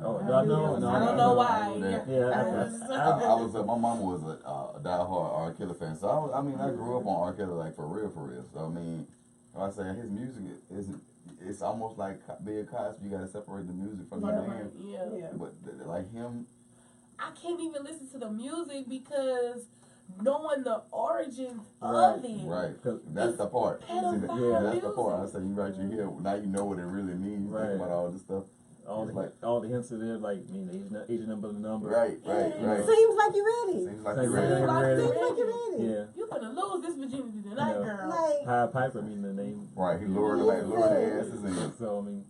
Oh, I don't know why. I was my mama was a diehard R. Kelly fan, so I grew up on R. Kelly like for real. So I mean, I say his music it's almost like Bill Cosby. You gotta separate the music from the man. Yeah. But like him, I can't even listen to the music because knowing the origins of it. right? That's the part. Pedophile That's the part. I music. say you right here. Now you know what it really means. Right. Think about all this stuff. All the hints are there, like agent number, the number. Right. Seems like you're ready. Seems like Seems you're ready. like Seems like you're ready. Yeah. You're gonna lose this virginity tonight, girl. Like Pied Piper, the name. Right, he lured their asses in. So I mean,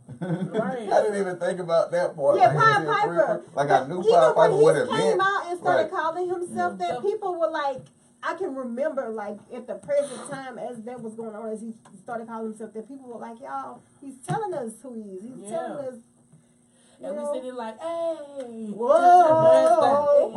Right. I didn't even think about that part. Yeah, Like, Pied it was Piper. Like I knew even Pied Piper what when it he came meant. out and started Right. calling himself Yeah. that, people were like, I can remember like at the present time as that was going on, as he started calling himself that, people were like, y'all, he's telling us who he is. He's telling us. And we sitting like, hey. Whoa.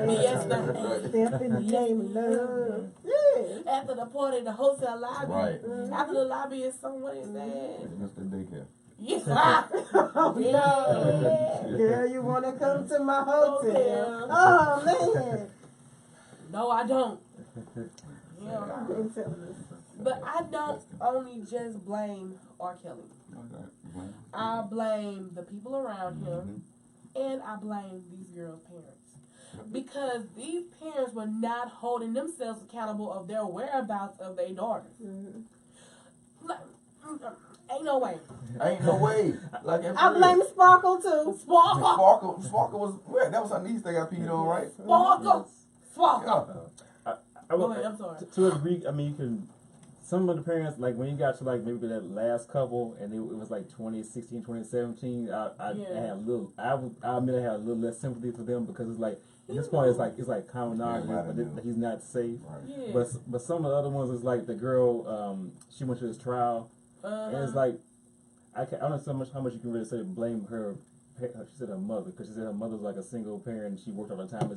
Fiesta. Step in the name of love. Yeah. After the party, the hotel lobby. Right. After the lobby is someone is there. Mr. Daycare. Yeah. Oh no. Girl, you wanna come to my hotel? Oh man. No, I don't. Yeah. I've been telling us. But I don't only just blame R. Kelly. I blame the people around him, and I blame these girls' parents. Because these parents were not holding themselves accountable of their whereabouts of their daughters. Like, Ain't no way. Ain't no way. Like I blame Sparkle too. Sparkle. Sparkle was that was her niece that got peed on, right? Sparkle. Sparkle. I Go will, ahead, I'm sorry. to a degree, I mean, you can. Some of the parents, like when you got to like maybe that last couple, and it was like 2016, 2017. I had a little. I admit I had a little less sympathy for them because it's like at this point it's like common knowledge, but he's not safe. Right. Yeah. But some of the other ones is like the girl. She went to this trial, and it's like I don't know how much you can really say blame her. She said her mother because she said her mother was like a single parent and she worked all the time.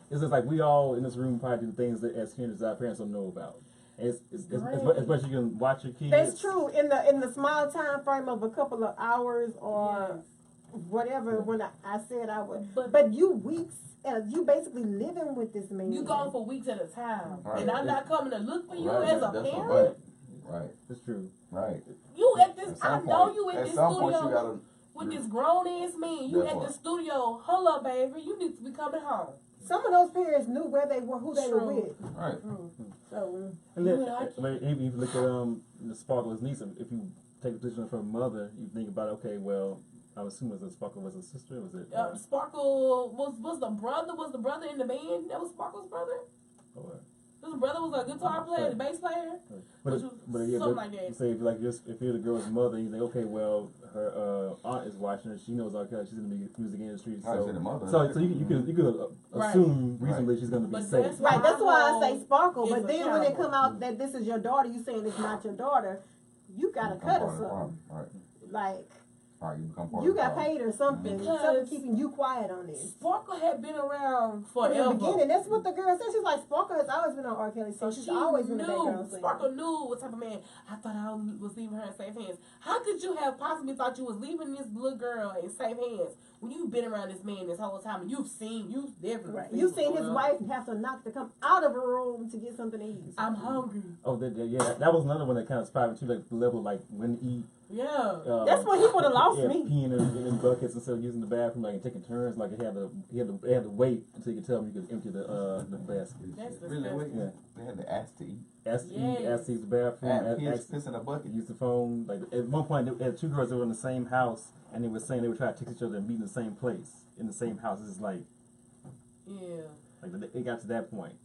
It's just like we all in this room probably do things that as parents our parents don't know about. And it's as much as you can watch your kids. That's true. In the small time frame of a couple of hours or whatever. When I said I would, but you weeks. You basically living with this man. You gone for weeks at a time, Right. and I'm not coming to look for you Right. as a That's parent. Right. It's true. Right. You at this? At some I know point- you at at this some point studio you gotta. with this grown ass man. You That at the part. studio. Hold up, baby. You need to be coming home. Some of those parents knew where they were, who they were True. with. Right. So And then, Yeah, I can't- even if you look at the Sparkle's niece, if you take a position from her mother, you think about okay, well, I was assuming the Sparkle was a sister. Was it? Sparkle was the brother. Was the brother in the band? That was Sparkle's brother. Or, His brother was a guitar player, the bass player. but Something like that. say if you're the girl's mother, you think okay, well, her aunt is watching her. She knows okay, she's in the music industry. I said the mother. So you could Right. assume reasonably she's going to be But safe. that's right, that's why I say Child Sparkle. is But a then when it child. come out that this is your daughter, you saying it's not your daughter, you gotta cut her something. Right. Like Right. You become part you of the got problem. paid or something. Because- Something keeping you quiet on this. Sparkle had been around From forever. the beginning, that's what the girl said. She's like, Sparkle has always been on R. Kelly, so she's she always been a knew. background singer. Sparkle knew what type of man. I thought I was leaving her in safe hands. How could you have possibly thought you was leaving this little girl in safe hands when you've been around this man this whole time and you've definitely Right. You seen his wife have to knock to come out of a room to get something to eat. I'm hungry. Oh, that was another one that kind of inspired me too, like the level, like when he. Yeah. That's when he would have lost me. Peeing in buckets instead of using the bathroom, like and taking turns, like he had to wait until you could tell him you could empty the basket. That's Really? disgusting. Wait. Yeah. They had to ask to eat. Asked to eat, Yes. asked to use the bathroom, And he was asked pissing a bucket. use the phone. Like at one point, they had two girls that were in the same house, and they were saying they were trying to text each other and meet in the same place, in the same house. It's like it got to that point,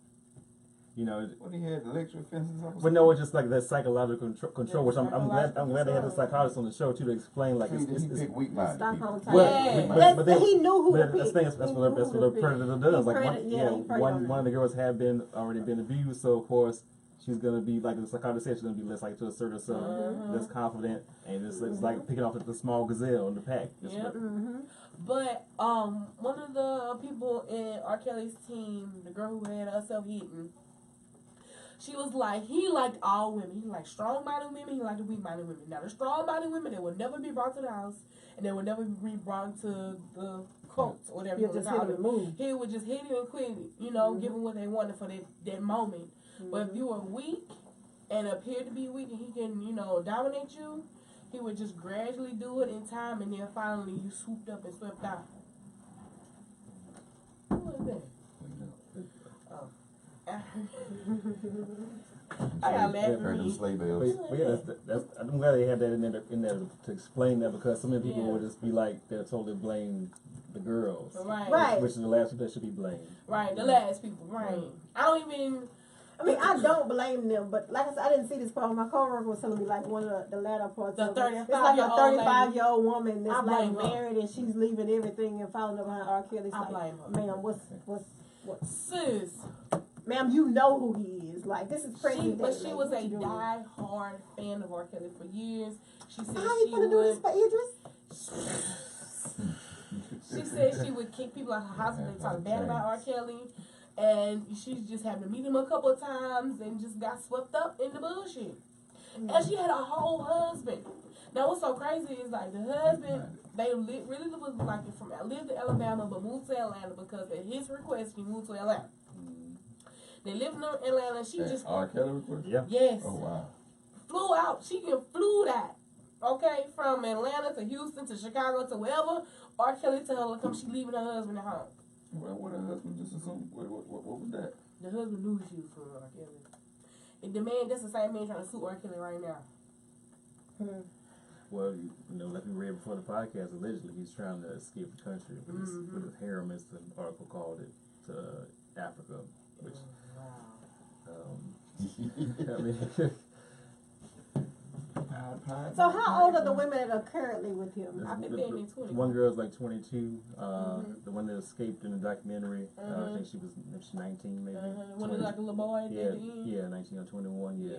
you know. What he had electric fences up. But no, it's just like that psychological control, which I'm glad they had a Control. psychologist on the show too to explain like He picked weak-minded Stockholm people. type. Well, but then- he knew who to But that's pick. the thing. That's what a predator does. Like one one of the girls had already been abused, so of course she's gonna be like the psychologist said. She's gonna be less likely to assert herself, less confident, and it's like picking off the small gazelle in the pack. It's Yep. like- But one of the people in R. Kelly's team, the girl who had herself hidden, she was like, he liked all women. He liked strong-minded women. He liked the weak-minded women. Now, the strong-minded women, they would never be brought to the house, and they would never be brought to the cult, or whatever you He'll want just to call hit it. him and move. He would just hit it and quit it, give them what they wanted for that moment. But if you were weak and appeared to be weak and he can, dominate you, he would just gradually do it in time, and then finally you swooped up and swept out. Who was that? I got mad Heard them at sleigh But, bells. but yeah, that's I'm glad they had that in there to explain that because so many people Yeah. would just be like they're totally blame the girls, Right. which is the last people that should be blamed. Right, the last people, right. I don't even... I mean, I don't blame them, but like I said, I didn't see this part. My coworker was telling me like one of the latter parts. The of it. It's like a 35-year-old 35-year-old woman that's I like blame her. married and she's leaving everything and following up behind R. Kelly. It's I like, blame her. ma'am, what's, Sis, ma'am, you know who he is. Like this is crazy. but she was a die-hard fan of R. Kelly for years. She said How you she gonna do this would... for Idris? She said she would kick people out of her house when they talk bad about R. Kelly. And she just happened to meet him a couple of times and just got swept up in the bullshit. And she had a whole husband. Now what's so crazy is like the husband, they really was like lived in Alabama but moved to Atlanta because at his request he moved to Atlanta. They lived in Atlanta. She just R. Kelly request? Yeah. yes Oh wow. flew out. She flew that. Okay, from Atlanta to Houston to Chicago to wherever. R. Kelly tell her come. She leaving her husband at home. Well, what her husband just assumed? What was that? The husband knew she was for R. Kelly. And the man, that's the same man trying to sue R. Kelly right now. Well, like we read before the podcast, allegedly he's trying to escape the country with his harem, as the article called it, to Africa, which, I mean, So how old are the women that are currently with him? I think they're in their 20s. one girl's like 22. The one that escaped in the documentary, I think she's 19 maybe. One is like a little boy at the end. Yeah, 19 or 21. Yeah.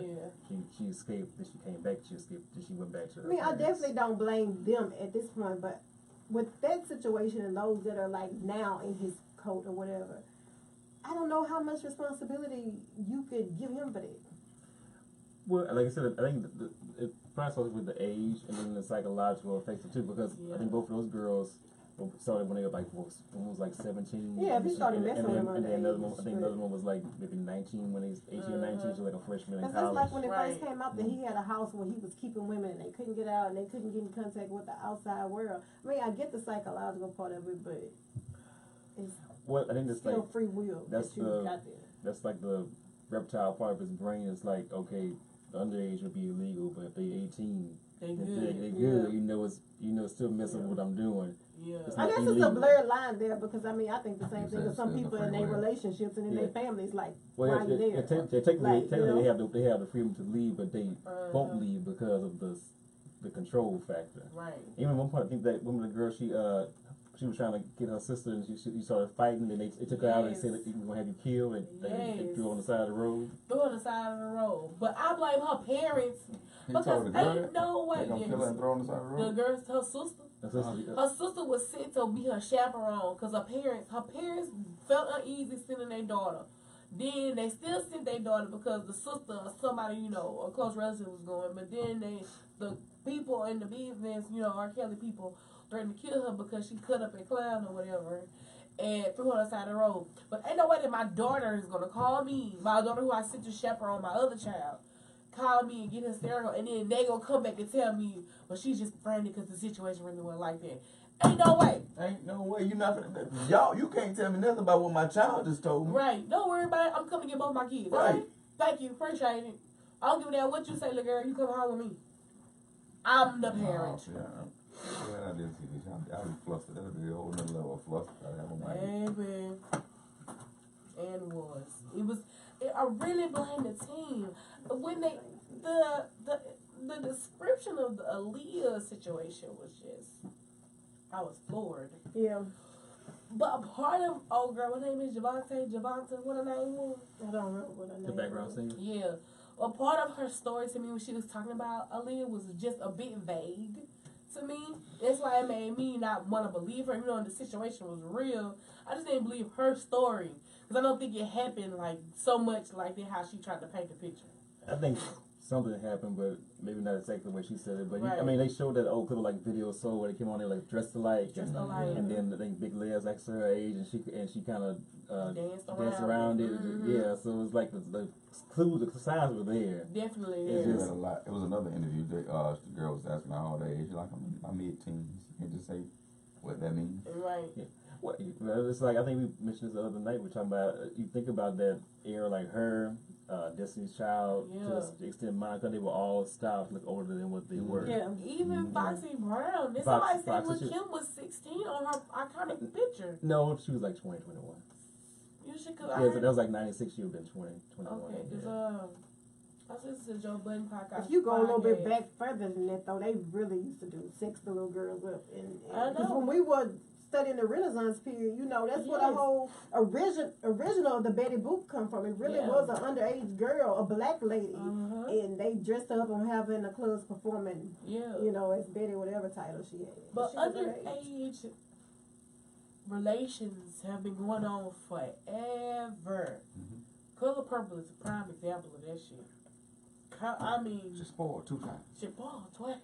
She escaped. Then she came back. She escaped. Then she went back to her I mean, I parents. definitely don't blame them at this point, but with that situation and those that are like now in his coat or whatever, I don't know how much responsibility you could give him for that. Well, like I said, I think it probably started with the age and then the psychological effects too, because I think both of those girls started when they were like, one was like 17. Yeah, if he started messing with them and then another one, underage, I think another one was like maybe 19 when he was 18 or 19, so like a freshman in Because college. it's like when it first came out that he had a house where he was keeping women and they couldn't get out and they couldn't get in contact with the outside world. I mean, I get the psychological part of it, but it's Well, I think that's still like free will that's that you the- got there. that's like the reptile part of his brain is like, okay, the underage would be illegal, but if they 18, They if good. they good, it's still messing with what I'm doing. Yeah. It's I not guess it's a illegal. blurred line there because I mean I think the same Yes, thing with that's some still people the in their free will. relationships and in their families like Well, why you there? technically, Like, you know? they have the freedom to leave, but they won't leave because of the control factor. Right. Even one point, I think that woman, the girl, she was trying to get her sister, and she started fighting, and they took her out and said that we're gonna have you killed, and they threw her on the side of the road. Threw on the side of the road. But I blame her parents He because told the girl ain't no way. they gonna kill her and throw her on the side of the The road. girl's her sister. That's just, Her sister was sent to be her chaperone because her parents felt uneasy sending their daughter. Then they still sent their daughter because the sister or somebody, a close relative was going. But then the people in the business, R. Kelly people, threatened to kill her because she cut up a clown or whatever and threw her on the side of the road. But ain't no way that my daughter is going to call me, my daughter who I sent to chaperone my other child, call me and get hysterical, and then they gonna come back and tell me, well, she's just frantic because the situation really wasn't like that. Ain't no way. Ain't no way. You not finna, y'all. You can't tell me nothing about what my child just told me. Right. Don't worry about it. I'm coming to get both my kids. Right. Right. Thank you. Appreciate it. I don't give a damn what you say, little girl. You come home with me. I'm the parent. Oh, yeah. I'm glad I didn't see this. I'll be flustered. That'll be a whole nother level of fluster. I have on my head. Baby. And was. I really blame the team. When the description of the Aaliyah situation was just, I was floored. Yeah, But a part of, her name is Javante, what her name was? I don't remember what her name the background singer. Yeah. A part of her story to me when she was talking about Aaliyah was just a bit vague to me. That's why it made me not want to believe her. Even though the situation was real, I just didn't believe her story. Because I don't think it happened like so much like that, how she tried to paint the picture. I think something happened, but maybe not exactly the way she said it. But Right. I mean, they showed that old clip of like video soul where they came on there like dressed alike, Dressed alike. and then I think Big Leah's like her age, and she kind of Danced danced around around it. Mhm. Yeah, so it was like the clues, the signs were there. Definitely. It's Yeah, just- a lot. It was another interview that the girl was asking how old they age. She's like, I'm in my mid-teens. You can't just say what that means. Right. Well, it's like I think we mentioned this the other night. We're talking about you think about that era like her, Destiny's Child, Yeah. to the extent Monica, they were all styled to look older than what they were. Yeah, Even Foxy Brown. Then Fox- somebody said Foxy Lil' too. Kim was 16 on her iconic picture. No, she was like 20, 21. You should, cause Yeah, I so heard, that was like 96. She would have been 20, 21. okay, because yeah. I was listening to Joe Budden podcast. if you go a little bit podcast. back further than that though, they really used to do sex the little girls up. I Because know. when we were studying the Renaissance period, that's where the Yes. whole original of the Betty Boop come from. It really Yeah. was an underage girl, a black lady, Uh-huh. and they dressed her up and have her in the clubs performing, Yeah. as Betty, whatever title she had. But she was underage. underage relations have been going on forever. Color Purple is a prime example of that shit. I mean, Just spoiled 2 times. she balled twice.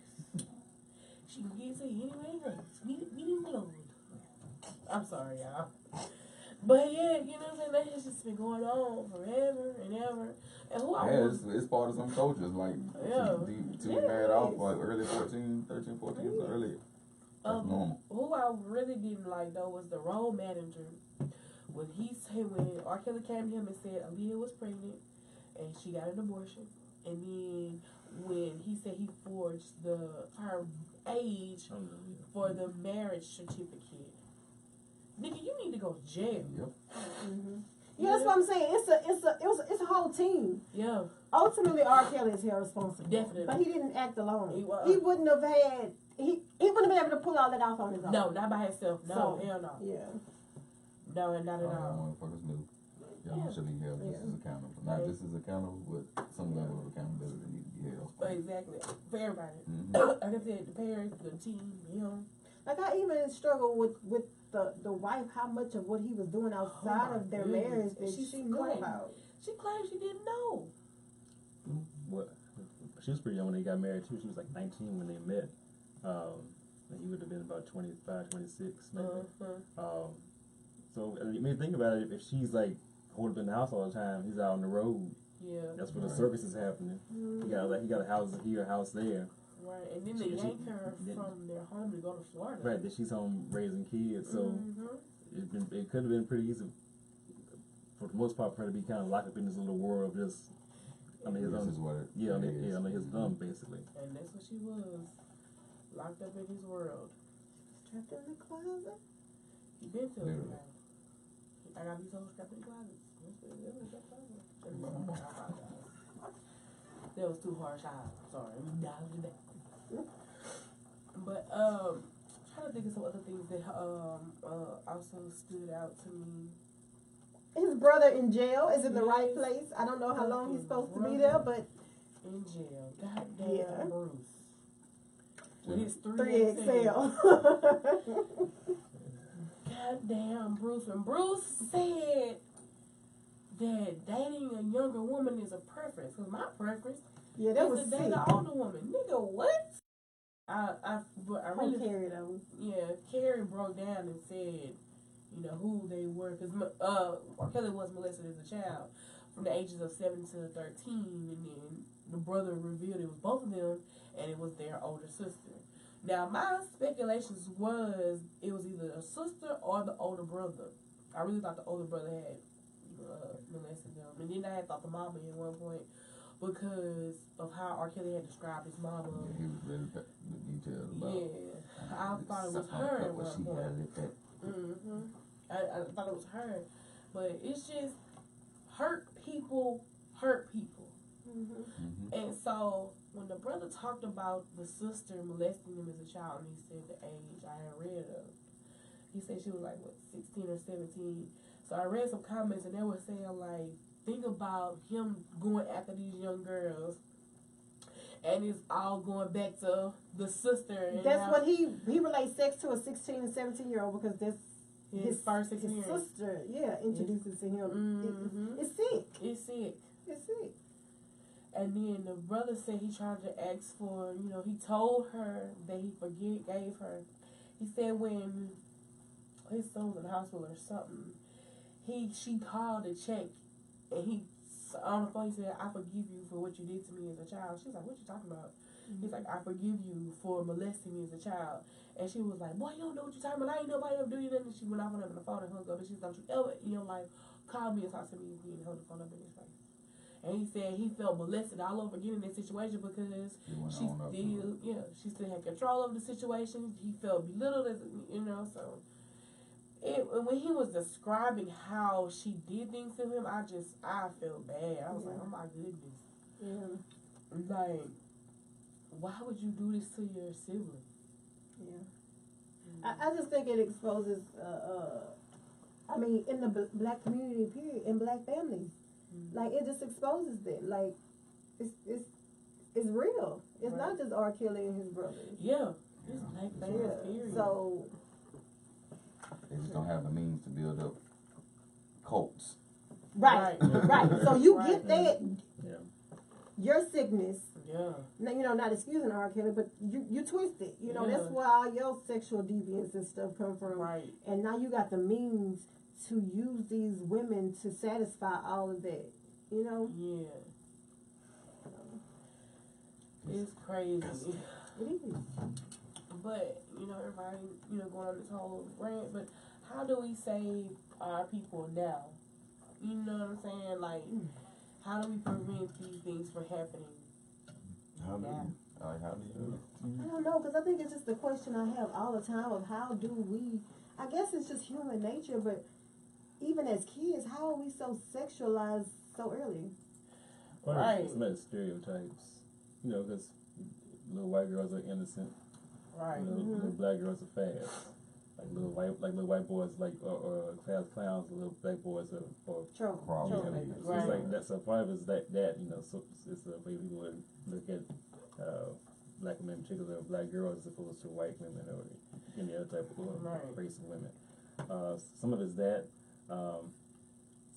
She can get to you anyway. We didn't know. I'm sorry, y'all. But yeah, you know what I'm saying? That has just been going on forever and ever. And who I Yeah, was, it's part of some cultures. Like, Yeah. to married off, like early 13, 14, so early. That's normal. who I really didn't like though was the role manager. When R. Kelly came to him and said Aaliyah was pregnant and she got an abortion, and then when he said he forged her age for the marriage certificate. Nigga, you need to go to jail. Yep. Yeah, that's what I'm saying. It's a whole team. Yeah. Ultimately, R. Kelly is held responsible. Definitely. But he didn't act alone. He was. He wouldn't have had. He wouldn't have been able to pull all that off on his own. No, not by himself. No, So, hell no. Yeah. No, and not at All all. y'all motherfuckers knew. Y'all should be held just as accountable. Not just as accountable, but some level of accountability need to be held. Exactly. For everybody. Mm-hmm. Like I said, the parents, the team, him. Like I even struggle with the wife, how much of what he was doing outside of their marriage that she knew about. She claimed she didn't know. What? She was pretty young when they got married too. She was like 19 when they met. And he would have been about 25, 26 maybe. So I mean, think about it. If she's like holed up in the house all the time, he's out on the road. Yeah. That's where the circus is happening. He got a house here, a house there. Right, and then they yanked her from their home to go to Florida. Right, that she's home raising kids. So it could have been pretty easy for the most part for her to be kind of locked up in this little world, just under his This is what it under his thumb basically. And that's what she was, locked up in his world. Trapped in the closet. He been feeling Literally. bad. I got these hoes trapped in the closet. That was too harsh. I'm sorry. We dialed it back. But trying to think of some other things that also stood out to me. His brother in jail is in the right place. I don't know how long he's supposed to be there, but in jail. Goddamn Yeah. Bruce. With his 3XL. Goddamn Bruce. When Bruce said that dating a younger woman is a preference, because my preference Yeah, that was is to sick. date an older woman. Nigga, what? I really, Carrie though. yeah, Carrie broke down and said, you know, who they were, because R. Kelly was molested as a child from the ages of 7 to 13, and then the brother revealed it was both of them, and it was their older sister. Now, my speculations was it was either a sister or the older brother. I really thought the older brother had molested them, and then I had thought the mama at one point, because of how R. Kelly had described his mama. Yeah, he was really detailed about. Yeah, I thought it was her at one point. I thought it was her, but it's just hurt people. And so when the brother talked about the sister molesting him as a child, and he said the age, I had read of, he said she was like, what, 16 or 17. So I read some comments, and they were saying, like, think about him going after these young girls, and it's all going back to the sister. And That's what he relates sex to a 16 and 17-year-old because that's his first his experience. sister, introduces to him. It's sick. It's sick. It's sick. And then the brother said he tried to ask for, you know, he told her that he gave her. He said when his son was in the hospital or something, she called to check, and he on the phone he said, I forgive you for what you did to me as a child. She's like, what you talking about? He's like, I forgive you for molesting me as a child. And she was like, boy, you don't know what you're talking about. I ain't nobody ever do you nothing. She went off on him on the phone and hung up. And she's like, don't you ever in your life call me and talk to me again and hold the phone up in his face. And he said he felt molested all over again in that situation because she still had control of the situation. He felt belittled, so. When he was describing how she did things to him, I felt bad. I was like, oh my goodness. Yeah. Like, why would you do this to your sibling? Yeah. I just think it exposes, in the black community, period, in black families. Like, it just exposes that. Like, it's real. It's not just R. Kelly and his brothers. Yeah. It's black families, period. So, they just don't have the means to build up cults. Right. So you get that, your sickness. Yeah. Now, not excusing R. Kelly, but you twist it. That's where all your sexual deviance and stuff come from. Right. And now you got the means to use these women to satisfy all of that. Yeah. It's crazy. It is. But, everybody, going on this whole rant, but how do we save our people now? You know what I'm saying? Like, how do we prevent these things from happening? How do Yeah. you, how do you? I don't know, because I think it's just a question I have all the time of how do we, I guess it's just human nature, but even as kids, how are we so sexualized so early? Right. It's not stereotypes, you know, because little white girls are innocent, Right. little black girls are fast. Little white boys or fast clowns, little black boys are Trouble. Problem. yeah, Trouble. so Right. it's like that's a part of it is that you know, so it's the way people would look at black women in particular, black girls as opposed to white women or any other type of Right. race of women. Some of it's that.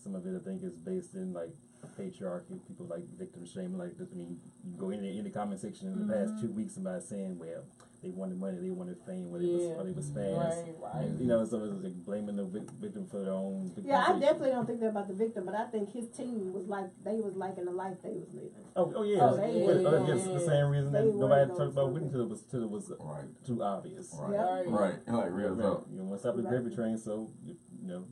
Some of it I think is based in like patriarchy. People like victim shaming. Like I mean, you go in the comment section in the past 2 weeks, somebody saying, well, they wanted money, they wanted fame, or they was fast. Right. And, you know, so it's like blaming the victim for their own victimization. Yeah, I definitely don't think that about the victim, but I think his team was like, they was liking the life they was living. Oh yeah. Oh, they- Just the same reason that they nobody were talked those about Whitney folks. till it was Right. too obvious. Right. Yep. Right. Like real talk. You want to stop the Right. gravy train, so you know,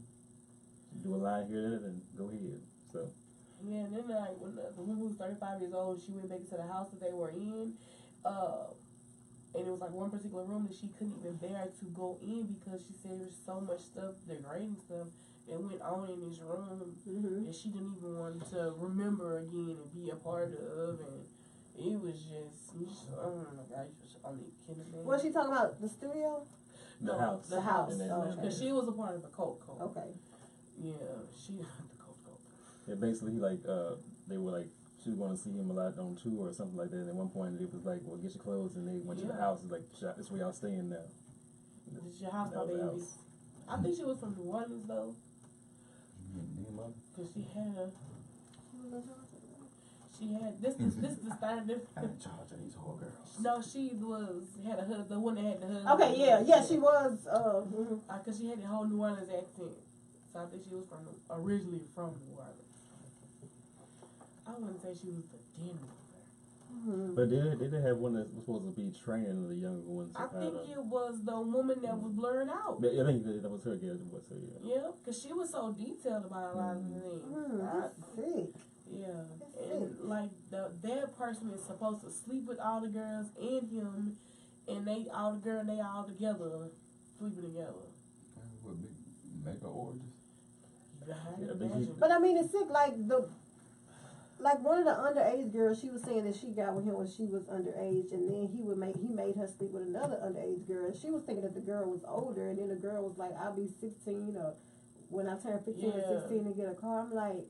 do a line here and go ahead. So Yeah, and then like when the woman who was 35 years old, she went back into the house that they were in, and it was like one particular room that she couldn't even bear to go in because she said there's so much stuff, degrading stuff that went on in this room that she didn't even want to remember again and be a part of, and it was just oh my God, it was only killing me. Was she talking about the studio? the house. The house. in Oh, Atlanta. Because she was a part of the cult. Okay. Yeah, she the cult. Yeah, basically, like, they were like, she was going to see him a lot on tour or something like that. And at one point, it was like, well, get your clothes. And they went to the Yeah. house. It's like, this where y'all staying now. This is your house, That my was the baby. house. I think she was from New Orleans though, Mm-hmm. because she had this is the standard. I'm in charge of these whole girls. No, she had a husband, the one that had the husband. Okay, yeah, she was, Because she had the whole New Orleans accent, so I think she was originally from New Orleans. I wouldn't say she was the dinner. But they did have one that was supposed to be training the younger ones. I think it was the woman that was blurred out. I think that was her. Yeah, it was her. Yeah. Yeah, because she was so detailed about a lot of things. that's sick. Yeah, and like that person is supposed to sleep with all the girls and him, and they all together sleeping together. What big mega orgies? You have to Yeah, they imagine. But I mean, it's sick. Like one of the underage girls, she was saying that she got with him when she was underage, and then he made her sleep with another underage girl. And she was thinking that the girl was older, and then the girl was like, "I'll be 16, or when I turn 15 or 16 and get a car." I'm like,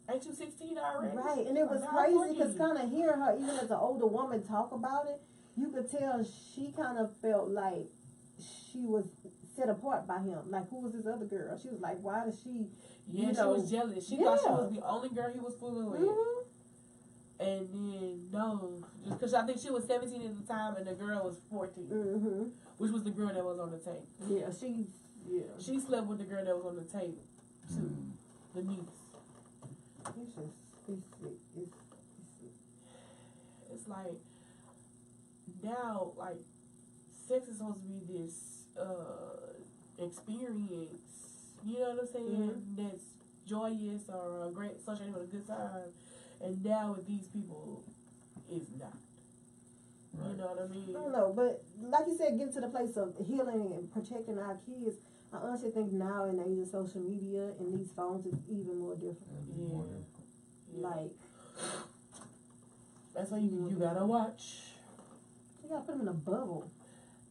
Ain't you 16 already? right, and it was Now crazy because 14. kind of hearing her, even as an older woman, talk about it, you could tell she kind of felt like she was set apart by him. Like, who was this other girl? She was like, why does she? Yeah, you she know, was jealous. She thought she yeah. was the only girl he was fooling with. Mhm. And then, no. Just because I think she was 17 at the time and the girl was 14. Mhm. Which was the girl that was on the tape. Yeah, She slept with the girl that was on the tape, too. Mm. The niece. It's just, it's sick. It's sick. It's like, now, like, sex is supposed to be this experience. You know what I'm saying? That's joyous or great, associated with a good time. And now with these people, it's not. Right. You know what I mean? I don't know, but like you said, getting to the place of healing and protecting our kids, I honestly think now in the age of social media and these phones, it's even more difficult. It'd be more Yeah. difficult. Yeah. Like, That's why you gotta watch. you gotta put them in a bubble.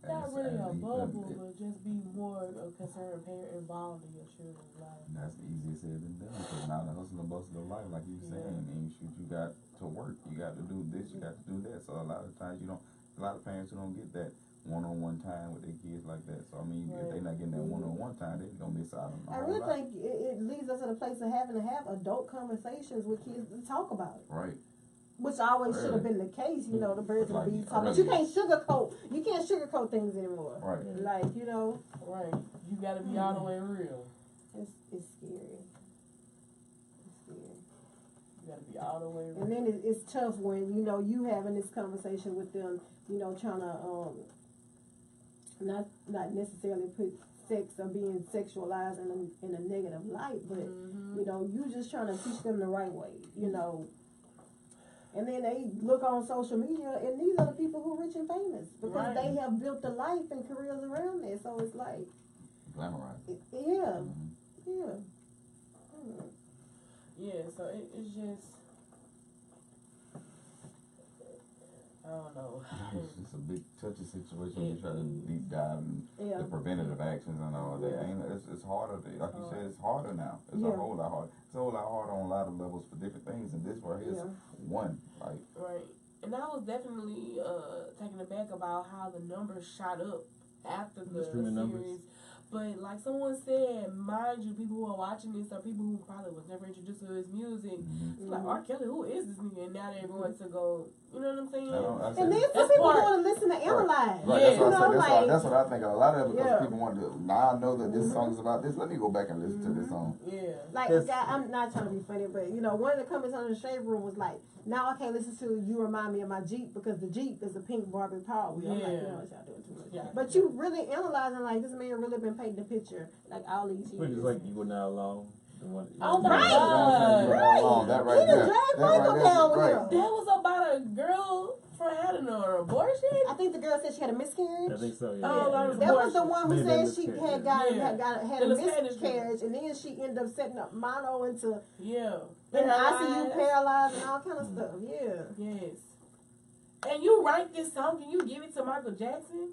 Not And really it's- a and bubble, it- but just be more a concerned parent involved in your children's life. And that's easier said than done because now the hustle and bustle of life, like you were saying, and you got to work, you got to do this, you got to do that. So a lot of times a lot of parents who don't get that one-on-one time with their kids like that. So I mean, if they're not getting that one-on-one time, they're gonna miss out on a I whole really lot. think it leads us to the place of having to have adult conversations with kids to talk about it. Right. Which always should have Really? been the case, you know, the birds and Like, the bees talk. I But you really- can't sugarcoat things anymore. Right. Like, you know, Right. You gotta be all the way real. it's scary. It's scary. You gotta be all the way real. And then it's tough when, you know, you having this conversation with them, you know, trying to, not necessarily put sex or being sexualized in a negative light, but Mm-hmm. you know, you just trying to teach them the right way, you know. And then they look on social media, and these are the people who are rich and famous because Right. they have built a life and careers around it. So it's like, Glamorized. yeah, Mhm. yeah. Yeah, so it's just, I don't know. It's a big touchy situation when you try to deep dive in Yeah. the preventative actions and all that. Yeah. It's harder. Like you said, it's harder now. It's a Yeah. whole lot harder. It's a whole lot harder on a lot of levels for different things. And this right here is Yeah. one. Like, Right. And I was definitely taken aback about how the numbers shot up after the streaming series. numbers. But like someone said, mind you, people who are watching this are people who probably was never introduced to his music. It's like, R. Kelly, who is this nigga? And now they're going to go, you know what I'm saying? I And then some That's people part- want to listen to analyze. Right, Yeah. that's what I say. like, That's what I think. A lot of it because Yeah. people want to. Now I know that this song is about this. Let me go back and listen to this song. Yeah. like, Yes. guy, I'm not trying to be funny, but you know, one of the comments on the shade room was like, "Now I can't listen to You Remind Me of My Jeep because the Jeep is a pink Barbie Power Wheel." I'm like, you Yeah. know what y'all doing too much. Yeah. But you really analyzing like this man really been painting the picture like all these Which years. is like You Were Not Alone. The one, Oh my Right. God. Right. That right He done there. dragged That right Michael there. down with Right. him. That was about a girl for having an abortion? I think the girl said she had a miscarriage. I think so, yeah. Oh, that was That was the one who Maybe said that she miscarriage, had yeah. had In a the Spanish miscarriage, and then she ended up setting up mono into Yeah. in the ICU, Paralyzed. paralyzed, and all kind of stuff. Yeah. Yes. And you write this song and you give it to Michael Jackson?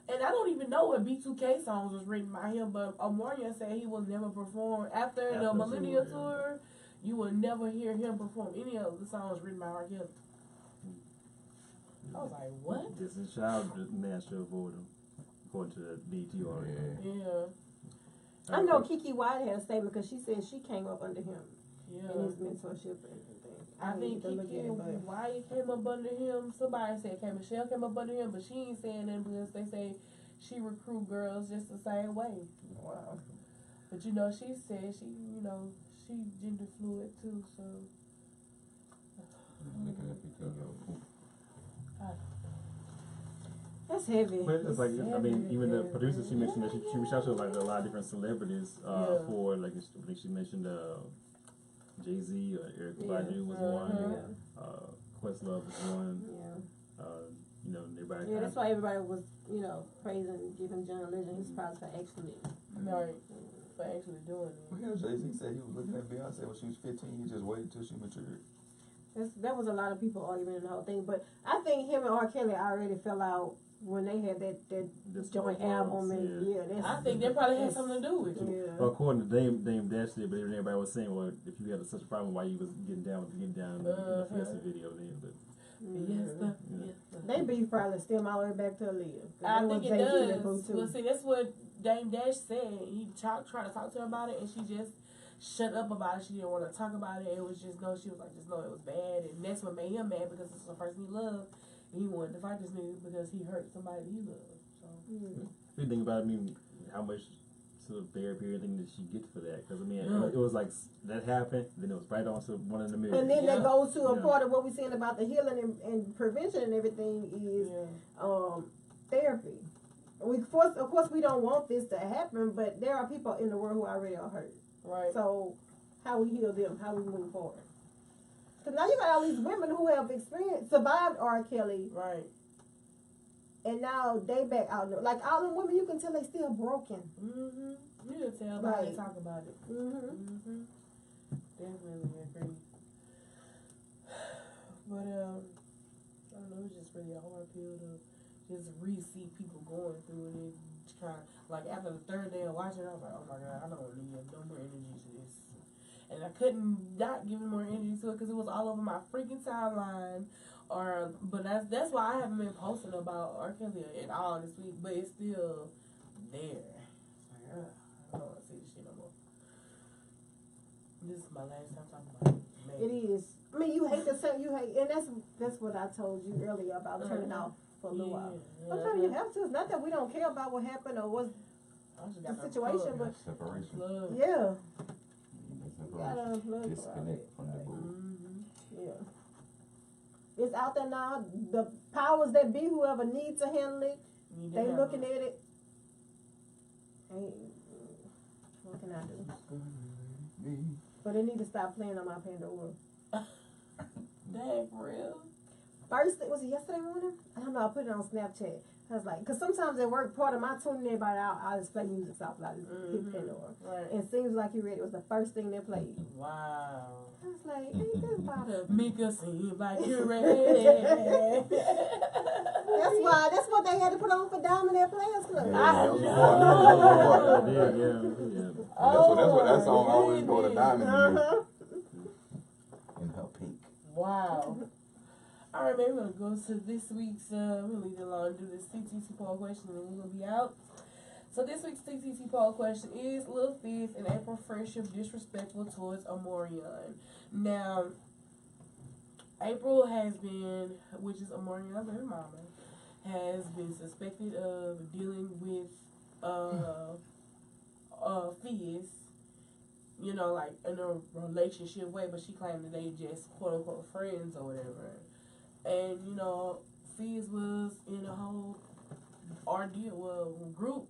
And I don't even know what B2K songs was written by him, but Omarion said he will never perform after the After Millennial Tour, Tour. You will never hear him perform any of the songs written by R. Kelly. I was like, what? This is child master of boredom, according to the BT article. Yeah. Yeah. I know Kiki White had a statement because she said she came up under him in Yeah. his mentorship and everything. I think need to look at Kiki it, but Wyatt came up under him. Somebody said K. Michelle came up under him, but she ain't saying that because they say she recruit girls just the same way. wow. But you know, she said she gender fluid too, so Looking at because That's heavy. But it's like, I mean, even the Yeah. producer, she mentioned that she reached out to like a lot of different celebrities Yeah. for, like, I think she mentioned Jay-Z or Eric Yeah. Badu was Uh-huh. one, Questlove was one, Yeah. you know, everybody. Yeah, that's why everybody was, you know, praising, giving John Legend his props for actually. right for actually doing it. Well, yeah, Jay-Z said he was looking at Beyonce when she was 15. He just waited till she matured. That was a lot of people arguing the whole thing, but I think him and R. Kelly already fell out when they had that This joint was, album, and that's, I think that probably had something to do with it. yeah. Well, according to Dame Dash did, but everybody was saying, well, if you had such a problem, why you was getting down in the Fiesta video then, but Yes, Yeah. They beef probably stem all the way back to Aaliyah. 'Cause I that think was it Jay-Z that does. booed too. Well, see, that's what Dame Dash said. He tried to talk to her about it, and she just shut up about it. She didn't want to talk about it. It was just no. She was like, just know it was bad, and that's what made him mad because it's the person he loved. And he wanted to fight this nigga because he hurt somebody he loved. So if you think about it, I mean, how much sort of therapy or anything did she get for that? Because I mean, Yeah. it was like that happened, then it was right on to one in the middle. And then Yeah. that goes to a Yeah. part of what we're saying about the healing and prevention and everything is yeah, therapy. Of course, we don't want this to happen, but there are people in the world who already are hurt. right. So, how we heal them, how we move forward. Because now you got all these women who have survived R. Kelly, Right. and now they back out there. Like all them women, you can tell they still broken. Mhm. You can tell by how they Right. talk about it. Mm-hmm. Mhm. Definitely agree. But I don't know. It's just really a hard pill to just re-see people going through it. And kind of like after the third day of watching, I was like, oh my god, I don't need no more energy to this. And I couldn't not give more energy to it because it was all over my freaking timeline. But that's why I haven't been posting about R. Kelly at all this week. But it's still there. It's like, I don't want to see this shit no more. This is my last time talking about it. It is. I mean, you hate and that's what I told you earlier about turning off for a little while. Sometimes you have to. It's not that we don't care about what happened or what's the situation, but Separation. Love. yeah, Separation. you gotta unplug for all Disconnect that. from the boo. Mm-hmm. Yeah. It's out there now. The powers that be, whoever needs to handle it, they looking at it. Ain't, what can I do? But they need to stop playing on my Pandora. Dang, for real? First, was it yesterday morning? I don't know, I put it on Snapchat. I was like, because sometimes at work, part of my tuning everybody out, I just play music off, I just hit Pandora. Right. And Seems Like You Ready was the first thing they played. Wow. I was like, ain't this bother? Mika seem like you're ready. That's what they had to put on for Diamond at Players Club. I Yeah, That's song always go to Diamond Uh-huh. in her pink. Wow. All right, man, we're going to go to this week's, we'll leave it alone and do this CTC poll question, and then we're going to be out. So this week's CTC poll question is, Lil Fizz and April friendship disrespectful towards Omarion? Now, April has been, which is Omarion's baby mama, has been suspected of dealing with Fizz, you know, like in a relationship way, but she claimed that they just quote unquote friends or whatever. And you know, Fizz was in a whole ordeal, group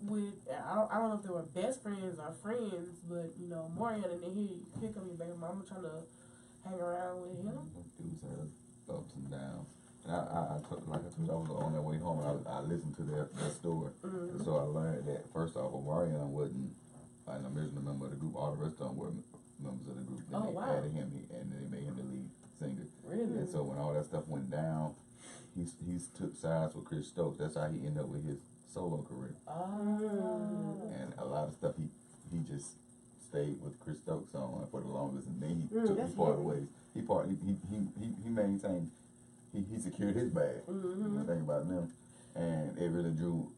with I don't know if they were best friends or friends, but you know, Morian, and then here come your baby mama trying to hang around with him. Dudes had ups and downs. And I took, like I told you, I was on that way home, and I listened to their story. Mm-hmm. So I learned that, first off, Omarion wasn't an original member of the group. All the rest of them were members of the group. Then they added him, and they made him the lead singer. Really? And so when all that stuff went down, he took sides with Chris Stokes. That's how he ended up with his solo career. Oh. And a lot of stuff he just stayed with Chris Stokes on for the longest, and then he parted ways. He maintained. He secured his bag. Mm-hmm. Think about them, and it really drew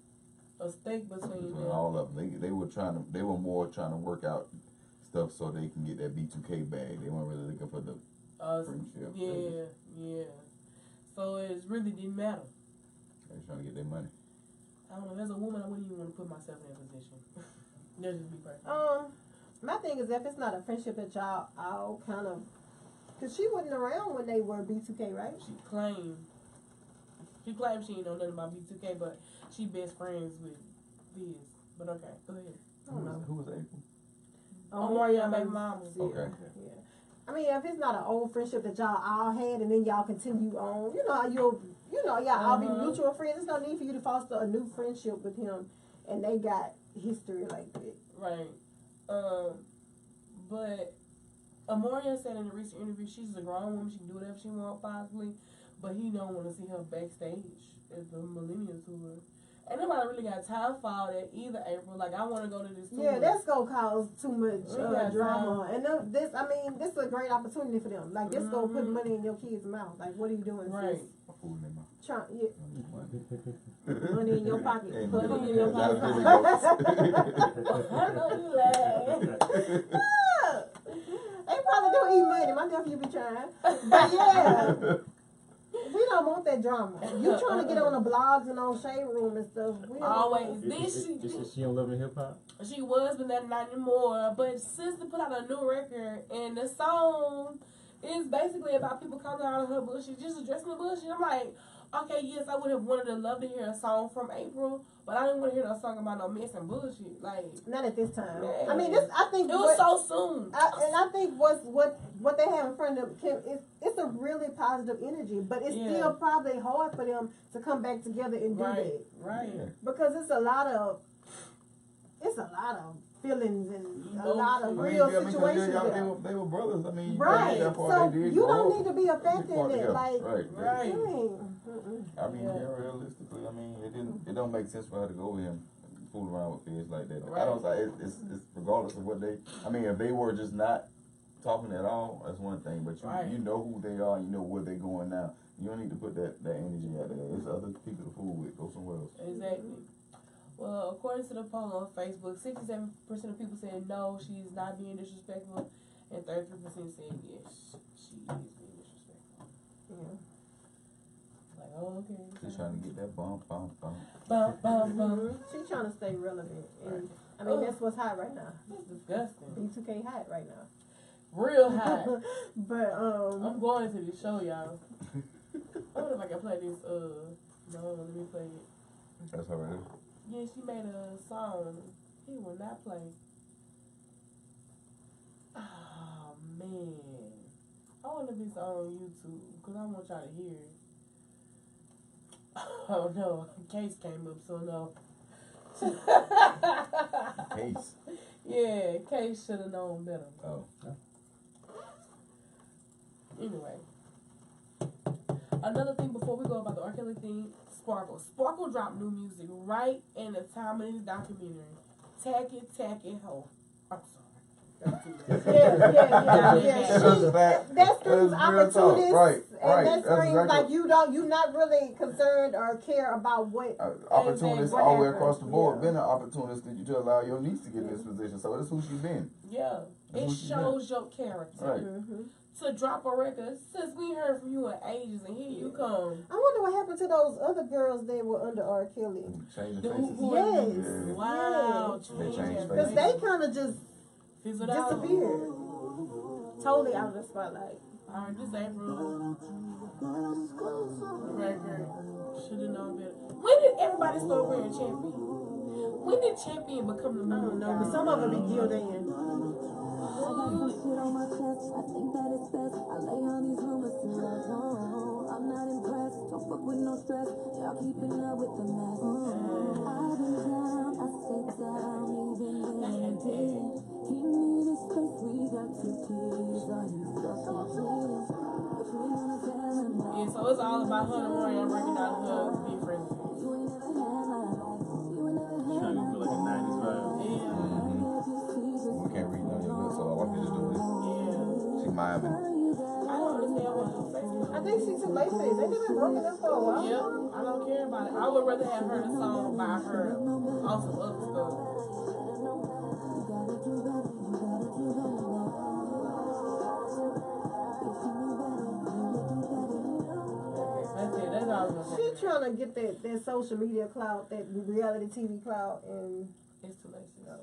a stake between them. all of them. They were more trying to work out stuff so they can get that B2K bag. They weren't really looking for the friendship. Yeah. So it really didn't matter. They were trying to get their money. I don't know. As a woman, I wouldn't even want to put myself in that position. That's just me personally. My thing is, if it's not a friendship that y'all all kind of, because she wasn't around when they were B2K, right? She claimed she ain't know nothing about B2K, but she best friends with Fizz. But okay, go ahead. I don't know. Who was April? Omarion baby mama. Okay. Yeah. I mean, if it's not an old friendship that y'all all had, and then y'all continue on, you know how y'all all be mutual friends. There's no need for you to foster a new friendship with him, and they got history like that. Right. But Omarion said in a recent interview she's a grown woman, she can do whatever she wants possibly, but he don't want to see her backstage at the Millennium Tour. Ain't nobody really got time for all that either, April. Like, I want to go to this tour. Yeah, that's gonna cause too much drama. And this is a great opportunity for them. Like, this gonna put money in your kid's mouth. Like, what are you doing? Right. Food in their mouth. Money in your pocket. And Put money in your pocket. I know you laugh. They probably do eat money. My nephew be trying. But yeah. We don't want that drama. You trying to get on the blogs and on Shade Room and stuff. We don't Always. Is she on Love and Hip Hop? She was, but not anymore. But Sister put out a new record, and the song is basically about people coming out of her bullshit, just addressing the bullshit. I'm like, okay, yes, I would have wanted to love to hear a song from April, but I didn't want to hear no song about no mess and bullshit. Like, not at this time. Man. I mean, I think it was so soon. I think what they have in front of them, it's a really positive energy, but it's still probably hard for them to come back together and do that. Right. Because it's a lot of feelings and a lot of real situations. They were brothers. I mean, right. So you don't need to be affected in it. Like, right. I mean, realistically, I mean, it don't make sense for her to go with him, fool around with Fizz like that. Right. I don't say it's regardless of what they. I mean, if they were just not talking at all, that's one thing. But you know who they are, you know where they're going now. You don't need to put that energy out there. There's other people to fool with. Go somewhere else. Exactly. Well, according to the poll on Facebook, 67% of people said no, she's not being disrespectful, and 33% said yes, she is being disrespectful. Yeah. Like, oh, okay. She's trying to get that bump. She's trying to stay relevant, and I mean that's what's hot right now. That's disgusting. B2K hot right now. Real hot. But I'm going to the show, y'all. I wonder if I can play this. No, let me play it. That's all right. Yeah, she made a song. He will not play. Oh man, I wonder if it's on YouTube because I want y'all to hear it. Oh no, case came up, so no. Case. Yeah, Case should have known better. Oh. Anyway, another thing before we go about the R. Kelly thing, Sparkle. Sparkle dropped new music right in the time of his documentary. Tacky Ho. I'm sorry. That screams opportunist, right, and that that's screams exactly. like you're not really concerned or care about what. Opportunist what all the way happened. across the board. Yeah. Been an opportunist that you to allow your niece to get in this position. So that's who she been. Yeah, it Who she shows your character. Right. Mm-hmm. To drop a record, since we heard from you in ages, and here you come. I wonder what happened to those other girls that were under R. Kelly. Change The the faces. who- Yes. Yeah. Wow, Yes. They changed Because faces. they kind of just fizzled out. disappeared. Totally out of the spotlight. Alright, this April record should have known better. When did everybody start wearing Champion? When did Champion become the I don't move? know, but some of them be Gildan. I got some shit on my chest. I think that it's best. I lay on these rumors till I don't. I'm not impressed. Don't fuck with no stress. Y'all keeping up with the mess. I've been down. I stayed down. Even when I did. Give me this space. We got 2 kids. Are you fucking kids? But you ain't gonna tell them that. Yeah, so it's all about her and Mariah breaking out her difference. You ain't never had my back. You ain't never Trying had to my feel like a 90s vibe. Yeah, We can't read none of your lips, so I want you to do this. yeah. She miming. I don't understand what her face is. I think she's too late for this. They been broken up for a while. Yep, I don't care about it. I would rather have heard a song by her on some other stuff. That's it. That's all I'm gonna She say. trying to get that social media clout, that reality TV clout, and It's too late to go.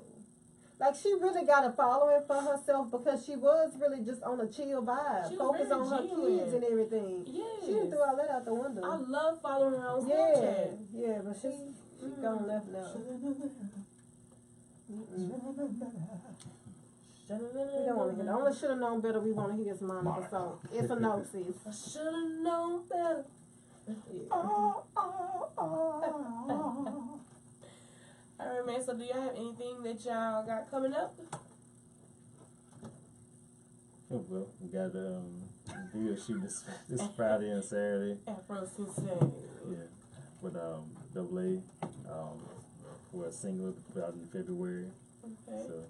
like she really got a following for herself because she was really just on a chill vibe, She was focus very on her genuine. kids and everything. Yes. She done threw all that out the window. I love following her on yeah, Snapchat. yeah, but she gone left now. We don't want to hear. I only should have known better. We want to hear this Monica song. It's a no, sis. I should have known better. Yeah. Alright, man, so do y'all have anything that y'all got coming up? Oh, well, we got video shoot this Friday and Saturday. Afro Sensei. Yeah, with Double A for a single to put out in February. Okay. So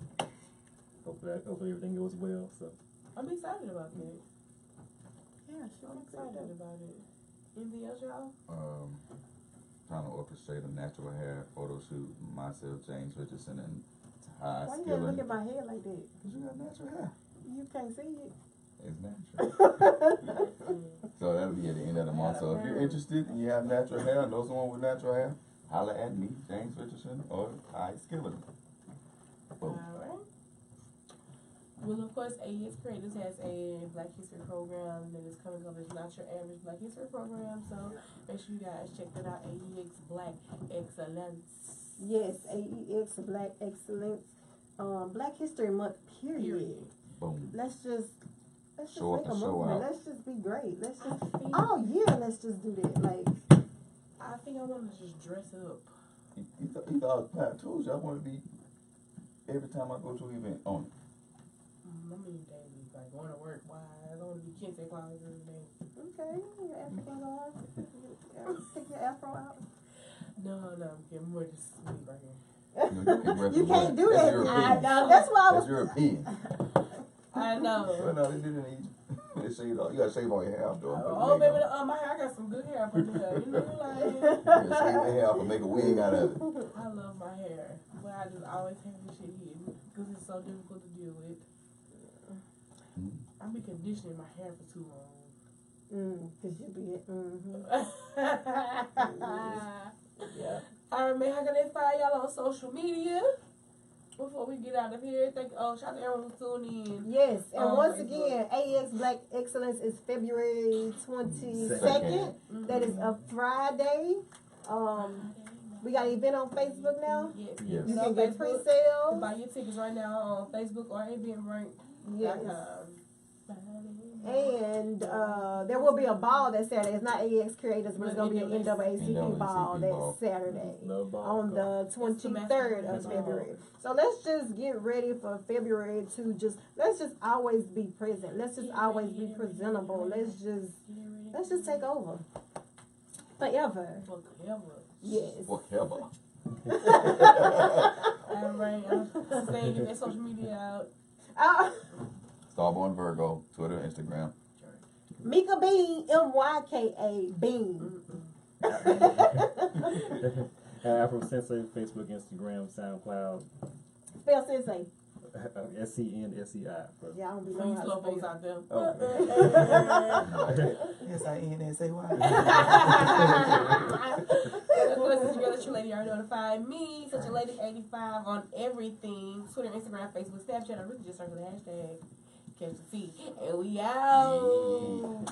hopefully everything goes well. So I'm excited about that. Yeah, I'm excited about it. Anything else, y'all? Trying to orchestrate a natural hair photo shoot. Myself, James Richardson, and Ty Why you gotta look Skillen. at my head like that? Cause you got natural hair. You can't see it. It's natural. So that'll be at the end of the month. So if you're interested and you have natural hair, know someone with natural hair, holler at me, James Richardson, or Ty Skillen. Boom. Alright. Well, of course, AEX Creators has a Black History program that is coming up. It's not your average Black History program, so make sure you guys check that out. AEX Black Excellence. Yes, AEX Black Excellence. Black History Month. Period. Boom. Let's just Show up make a and show movement. out. Let's just be great. Let's I just think, all year. Let's just do that. Like I think I want to just dress up. He thought Pat told you I want to be every time I go to an event on it. I mean, daily, like going to work. Why? I don't want to be Kente Flowers every day. okay, your African love. Take your afro out. No, I'm getting more just sweet right here. You can't do That's that. European. I know. That's why I That's was. European. I know. Well, no, they did it in Egypt. They shave all, you gotta shave all your hair off though. Oh, baby, my hair, I got some good hair up in here. You know, like, You gotta shave your hair off and make a wig out of it. I love my hair, but I just always have this shit hidden because it's so difficult to deal with. I've been conditioning my hair for too long. Cause you be. Yeah. Alright, man, how can they find y'all on social media? Before we get out of here, shout out to everyone who's tuning in. Yes, and once Facebook. again, AEX Black Excellence is February 22nd. Second. That is a Friday. We got an event on Facebook now. Yes. Yes. You It's can on get Facebook. pre-sale. Buy your tickets right now on Facebook or Eventbrite.com. Yes. And there will be a ball that Saturday. It's not AX Creators, but it's going to be an NAACP ball ball. that Saturday Love ball. on the 23rd of February. So let's just get ready for February to let's just always be present. Let's just always be presentable. Let's just take over. Forever. Yes. Forever. Alright, I'm saying get that social media out. Starborn Virgo, Twitter, Instagram. Mika Bean, MYKA Bean. Afro Sensei, Facebook, Instagram, SoundCloud, Spell Sensei. SCNSEI. Yeah, I don't be So you knowing how slow to folks spell. out there. SINSAY. Of course, it's your girl, your lady, already notified me. Such a lady 85 on everything. Twitter, Instagram, Facebook, Snapchat. I really just started the hashtag. Catch the feed. And we out.